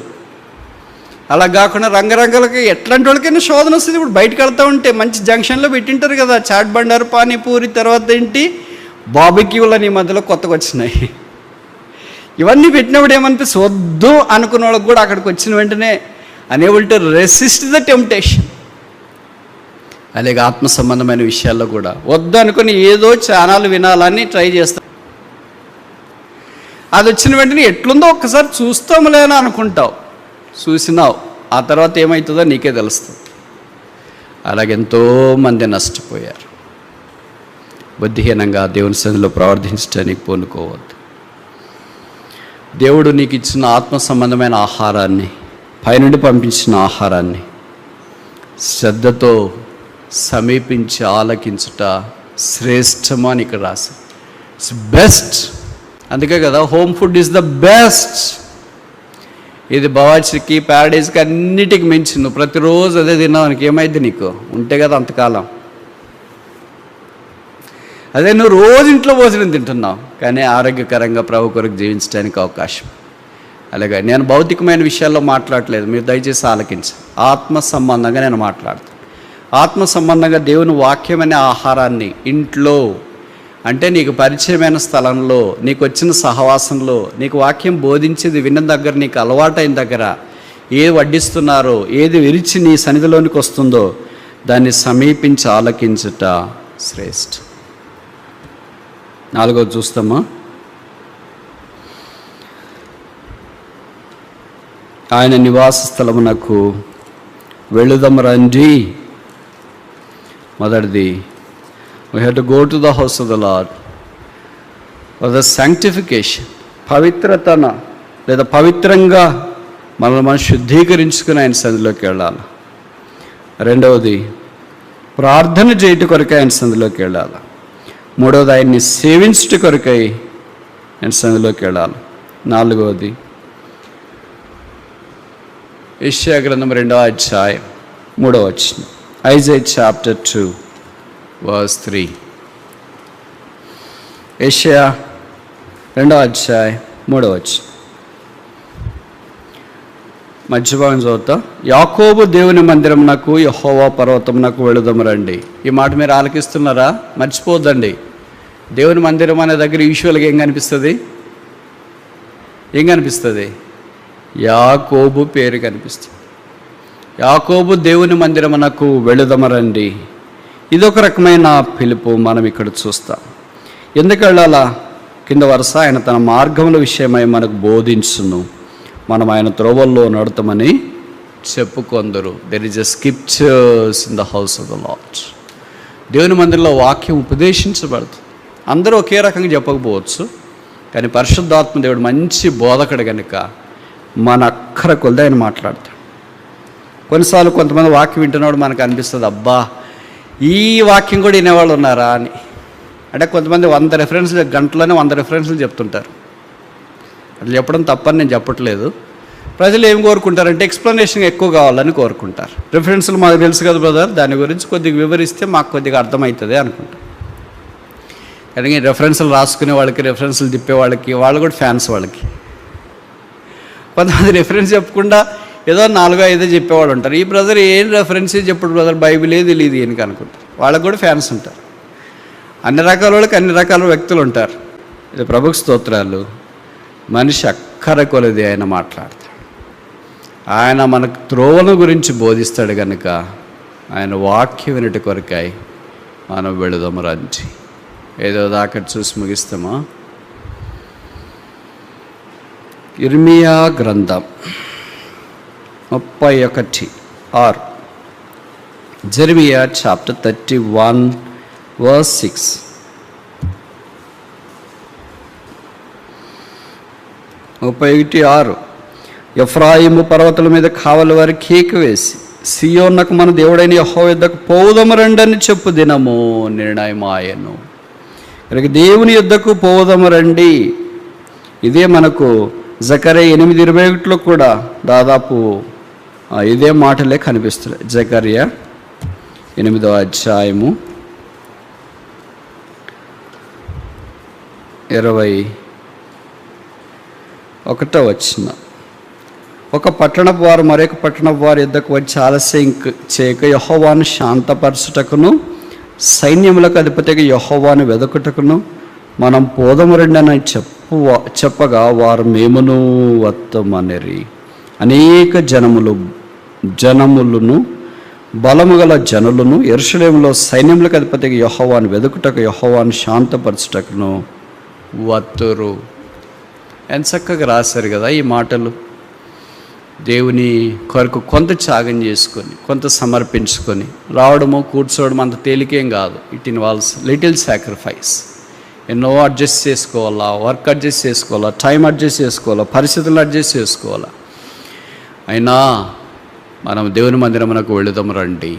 అలా కాకుండా రంగరంగులకి ఎట్లాంటి వాళ్ళకైనా శోధన వస్తుంది. ఇప్పుడు బయటకు వెళ్తూ ఉంటే మంచి జంక్షన్లో పెట్టింటారు కదా, చాట్ బండారు, పానీపూరి, తర్వాత ఏంటి బాబిక్యూలని ఈ మధ్యలో కొత్తగా వచ్చినాయి. ఇవన్నీ పెట్టినప్పుడు ఏమనిపిస్తుంది, వద్దు అనుకున్న వాళ్ళకి కూడా అక్కడికి వచ్చిన వెంటనే unable to resist the temptation. అలాగే ఆత్మ సంబంధమైన విషయాల్లో కూడా వద్దు అనుకుని ఏదో ఛానల్ వినాలని ట్రై చేస్తాం. అది వచ్చిన వెంటనే ఎట్లుందో ఒక్కసారి చూస్తాములే అని అనుకుంటావు, చూసినావు, ఆ తర్వాత ఏమవుతుందో నీకే తెలుస్తుంది. అలాగే ఎంతోమంది నష్టపోయారు. బుద్ధిహీనంగా దేవుని సన్నిధిలో ప్రవర్తించడానికి పూనుకోవద్దు. దేవుడు నీకు ఇచ్చిన ఆత్మ సంబంధమైన ఆహారాన్ని, పైనుండి పంపించిన ఆహారాన్ని శ్రద్ధతో సమీపించి ఆలకించుట శ్రేష్టమా అని ఇక్కడ రాసి. It's best. అందుకే కదా home food is the best. ఇది బవాచికి, ప్యారడైజ్కి అన్నిటికి మించి నువ్వు ప్రతిరోజు అదే తిన్నావు ఏమైంది నీకు ఉంటే కదా అంతకాలం. అదే నువ్వు రోజు ఇంట్లో భోజనం తింటున్నావు కానీ ఆరోగ్యకరంగా ప్రభు కొరకు జీవించడానికి అవకాశం. అలాగే నేను భౌతికమైన విషయాల్లో మాట్లాడలేదు, మీరు దయచేసి ఆలకించండి. ఆత్మ సంబంధంగా నేను మాట్లాడతాను. ఆత్మ సంబంధంగా దేవుని వాక్యం అనే ఆహారాన్ని ఇంట్లో, అంటే నీకు పరిచయమైన స్థలంలో, నీకు వచ్చిన సహవాసంలో, నీకు వాక్యం బోధించేది విన్న దగ్గర, నీకు అలవాటైన దగ్గర ఏది వడ్డిస్తున్నారో, ఏది విరిచి నీ సన్నిధిలోనికి వస్తుందో దాన్ని సమీపించి ఆలకించుట శ్రేష్ఠ. 4వది చూస్తామా? ఆయన నివాస స్థలమునకు వెళుదము రండి. మొదటిది, we have to go to the house of the Lord for the sanctification. పవిత్రతన లేదా పవిత్రంగా మనల్ని మనం శుద్ధీకరించుకుని ఆయన సన్నిధిలోకి వెళ్ళాలి. రెండవది, ప్రార్థన చేయట కొరకై ఆయన సన్నిధిలోకి వెళ్ళాలి. మూడవది, ఆయన్ని సేవించుట కొరకై ఆయన సన్నిధిలోకి వెళ్ళాలి. 4వది, యెషయా గ్రంథం 2వ అధ్యాయం 3వ వచనం. Isaiah chapter 2 verse 3. యెషయా 2వ అధ్యాయం 3వ వచనం. మధ్యభాగం చదువుతా. యాకోబు దేవుని మందిరమునకు, యెహోవా పర్వతమునకు వెళుదము రండి. ఈ మాట మీరు ఆలకిస్తున్నారా? మర్చిపోద్దండి. దేవుని మందిరం అనే దగ్గర యూజువల్గా ఏం కనిపిస్తుంది? యాకోబు పేరు కనిపిస్తుంది. యాకోబు దేవుని మందిరమునకు వెళుదము రండి. ఇదొక రకమైన పిలుపు మనం ఇక్కడ చూస్తాం. ఎందుకు వెళ్ళాలా? కింద వరుస, ఆయన తన మార్గముల విషయమై మనకు బోధించును, మనం ఆయన త్రోవల్లో నడుతామని చెప్పుకొందరు. There is a scriptures in the house of the Lord. దేవుని మందిరంలో వాక్యం ఉపదేశించబడుతుంది. అందరూ ఒకే రకంగా చెప్పకపోవచ్చు, కానీ పరిశుద్ధాత్మ దేవుడు మంచి బోధకుడు కనుక మన అక్కర కొలది ఆయన మాట్లాడతాడు. కొన్నిసార్లు కొంతమంది వాక్యం వింటున్నాడు మనకు అనిపిస్తుంది, అబ్బా ఈ వాక్యం కూడా వినేవాళ్ళు ఉన్నారా అని. అంటే కొంతమంది 100 రెఫరెన్స్లు, గంటలోనే 100 రెఫరెన్స్లు చెప్తుంటారు. అట్లా చెప్పడం తప్పని నేను చెప్పట్లేదు. ప్రజలు ఏం కోరుకుంటారంటే ఎక్స్ప్లెనేషన్ ఎక్కువ కావాలని కోరుకుంటారు. రెఫరెన్స్లు మాకు తెలుసు కదా బ్రదర్, దాని గురించి కొద్దిగా వివరిస్తే మాకు కొద్దిగా అర్థమవుతుంది అనుకుంటారు. కానీ రెఫరెన్స్లు రాసుకునే వాళ్ళకి, రెఫరెన్స్లు తిప్పే వాళ్ళకి, వాళ్ళు కూడా ఫ్యాన్స్. వాళ్ళకి కొంతమంది రెఫరెన్స్ చెప్పకుండా ఏదో 4-5 చెప్పేవాళ్ళు ఉంటారు. ఈ బ్రదర్ ఏం రెఫరెన్స్ చెప్పడు బ్రదర్, బైబిలే తెలియదు ఈయనకి అనుకుంటారు. వాళ్ళకు కూడా ఫ్యాన్స్ ఉంటారు. అన్ని రకాల వాళ్ళకి అన్ని రకాల వ్యక్తులు ఉంటారు. ఇది ప్రభుకు స్తోత్రాలు. మనిషి అక్కర కొలది ఆయన మాట్లాడతాడు. ఆయన మనకు త్రోవల గురించి బోధిస్తాడు కనుక ఆయన వాక్యం వినటి కొరకాయి మనం వెళుదాము రండి. ఏదో దాకా చూసి ముగిస్తామా? ఇర్మియా గ్రంథం 31:6. Jeremiah chapter 31 verse 6. 31:6. ఎఫ్రాయిము పర్వతాల మీద కావలి వారి కేక వేసి, సియోనకు మన దేవుడైన యెహోవా యొద్దకు పోవుదము రండని చెప్పు దినము నిర్ణయమాయెను. కనుక దేవుని యొద్దకు పోవుదము రండి. ఇదే మనకు జకర్యా 8:21 కూడా దాదాపు ఇదే మాటలే కనిపిస్తున్నాయి. జకర్యా 8వ అధ్యాయము 21వ వచనం. ఒక పట్టణపు వారు మరొక పట్టణపు వారి యొద్దకు వచ్చి ఆలస్యం చేయక యెహోవాను శాంతపరచుటకును సైన్యములకు అధిపతిగా యెహోవాను వెదకుటకును మనం పోదము రండి అని చెప్పగా వారు మేమును వత్తమనిరి. అనేక జనములను బలము గల జనులను యెరూషలేములో సైన్యములకు అధిపతిగా యెహోవాను వెదకుటకు యెహోవాను శాంతపరచుటకును వత్తురు. ఎంత చక్కగా రాశారు కదా ఈ మాటలు. దేవుని కొరకు కొంత త్యాగం చేసుకొని, కొంత సమర్పించుకొని రావడము కూర్చోవడం అంత తేలికేం కాదు. It involves little sacrifice. ఎన్నో అడ్జస్ట్ చేసుకోవాలా, వర్క్ అడ్జస్ట్ చేసుకోవాలా, టైం అడ్జస్ట్ చేసుకోవాలా, పరిస్థితులను అడ్జస్ట్ చేసుకోవాలా. అయినా మనం దేవుని మందిరమునకు వెళుదాం రండి.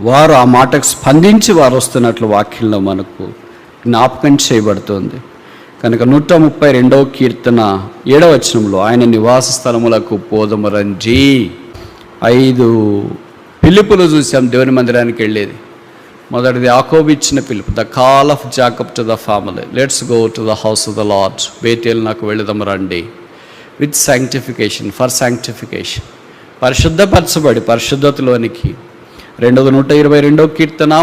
వారు ఆ మాటకు స్పందించి వారు వస్తున్నట్లు వాక్యంలో మనకు జ్ఞాపకం చేయబడుతుంది. కనుక 132వ కీర్తన 7వ వచనంలో ఆయన నివాస స్థలములకు పోదము రండి. 5 పిలుపులు చూసాం దేవుని మందిరానికి వెళ్ళేది. మొదటిది యాకోబు ఇచ్చిన పిలుపు, the call of Jacob to the family, let's go to the house of the Lord. బేతేలు నాకు వెళుదాము రండి. విత్ శాంక్టిఫికేషన్, ఫర్ శాంక్టిఫికేషన్, పరిశుద్ధపరచబడి పరిశుద్ధతలోనికి. 122వ కీర్తన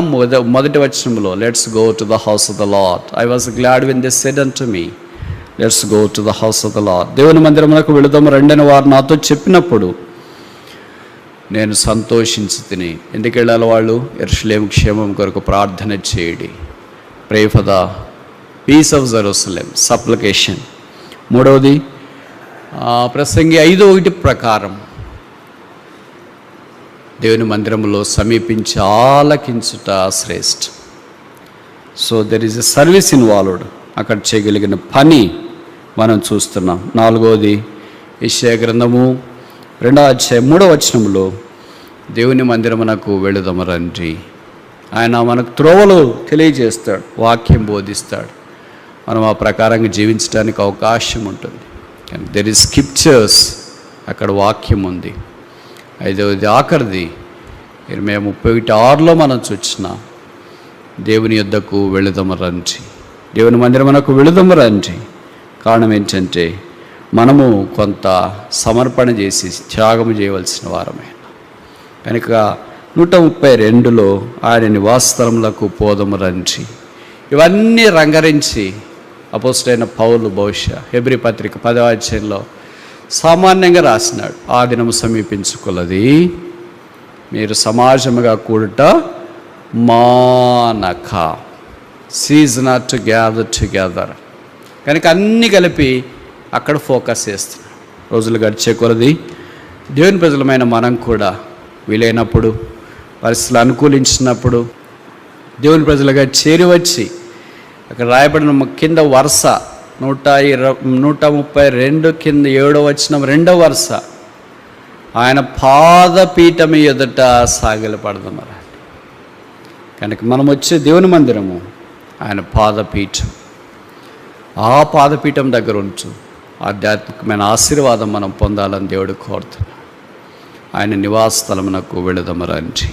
మొదటి వచనంలో, let's go to the house of the Lord. I was glad when they said unto me, let's go to the house of the Lord. దేవుని మందిరమునకు వెళుదాము రండి అని వారు నాతో చెప్పినప్పుడు నేను సంతోషించి తిని. ఎందుకు వెళ్ళాలి వాళ్ళు? యెరూషలేము క్షేమం కొరకు ప్రార్థన చేయడి. Pray for the peace of Jerusalem, supplication. 3వది ప్రసంగి 5:1 ప్రకారం దేవుని మందిరంలో సమీపించి ఆలకించుట శ్రేష్ఠ. So there is a service involved. అక్కడ చేయగలిగిన పని మనం చూస్తున్నాం. 4వది యెషయా గ్రంథము 2వ అధ్యాయం 3వ వచనంలో దేవుని మందిరమునకు వెళుదాము రండి. ఆయన మనకు త్రోవలు తెలియజేస్తాడు, వాక్యం బోధిస్తాడు. మనం ఆ ప్రకారంగా జీవించడానికి అవకాశం ఉంటుంది. దెర్ ఈజ్ స్క్రిప్చర్స్, అక్కడ వాక్యం ఉంది. 5వది ఆఖరిది ఇరవై 31:6లో మనం చూసిన దేవుని యొద్దకు వెళుదాము రండి. దేవుని మందిరమునకు వెళుదాము రండి. కారణం ఏంటంటే మనము కొంత సమర్పణ చేసి త్యాగము చేయవలసిన వారమే. కనుక 132లో ఆయన నివాసస్థలములకు పోదము రండి. ఇవన్నీ రంగరించి అపోస్తలుడైన పౌలు బహుశా హెబ్రీ పత్రిక 10వ అధ్యాయంలో సామాన్యంగా రాసినాడు. ఆ దినము సమీపించుకొలది, మీరు సమాజముగా కూడుట మానక, seize not to gather together. కనుక అన్నీ కలిపి అక్కడ ఫోకస్ చేస్తున్నాడు. రోజులు గడిచే కొలది దేవుని ప్రజలమైన మనం కూడా వీలైనప్పుడు, పరిస్థితులు అనుకూలించినప్పుడు దేవుని ప్రజలుగా చేరి వచ్చి అక్కడ రాయబడిన కింద వరుస 132 కింద 7వ వచనం 2వ వరుస, ఆయన పాదపీఠం ఎదుట సాగిలపడదాం. కనుక మనం వచ్చే దేవుని మందిరము ఆయన పాదపీఠం. ఆ పాదపీఠం దగ్గర ఉంచు ఆధ్యాత్మికమైన ఆశీర్వాదం మనం పొందాలని దేవుడు కోరుతున్నాడు. ఆయన నివాస స్థలమునకు వెళుదాము రండి.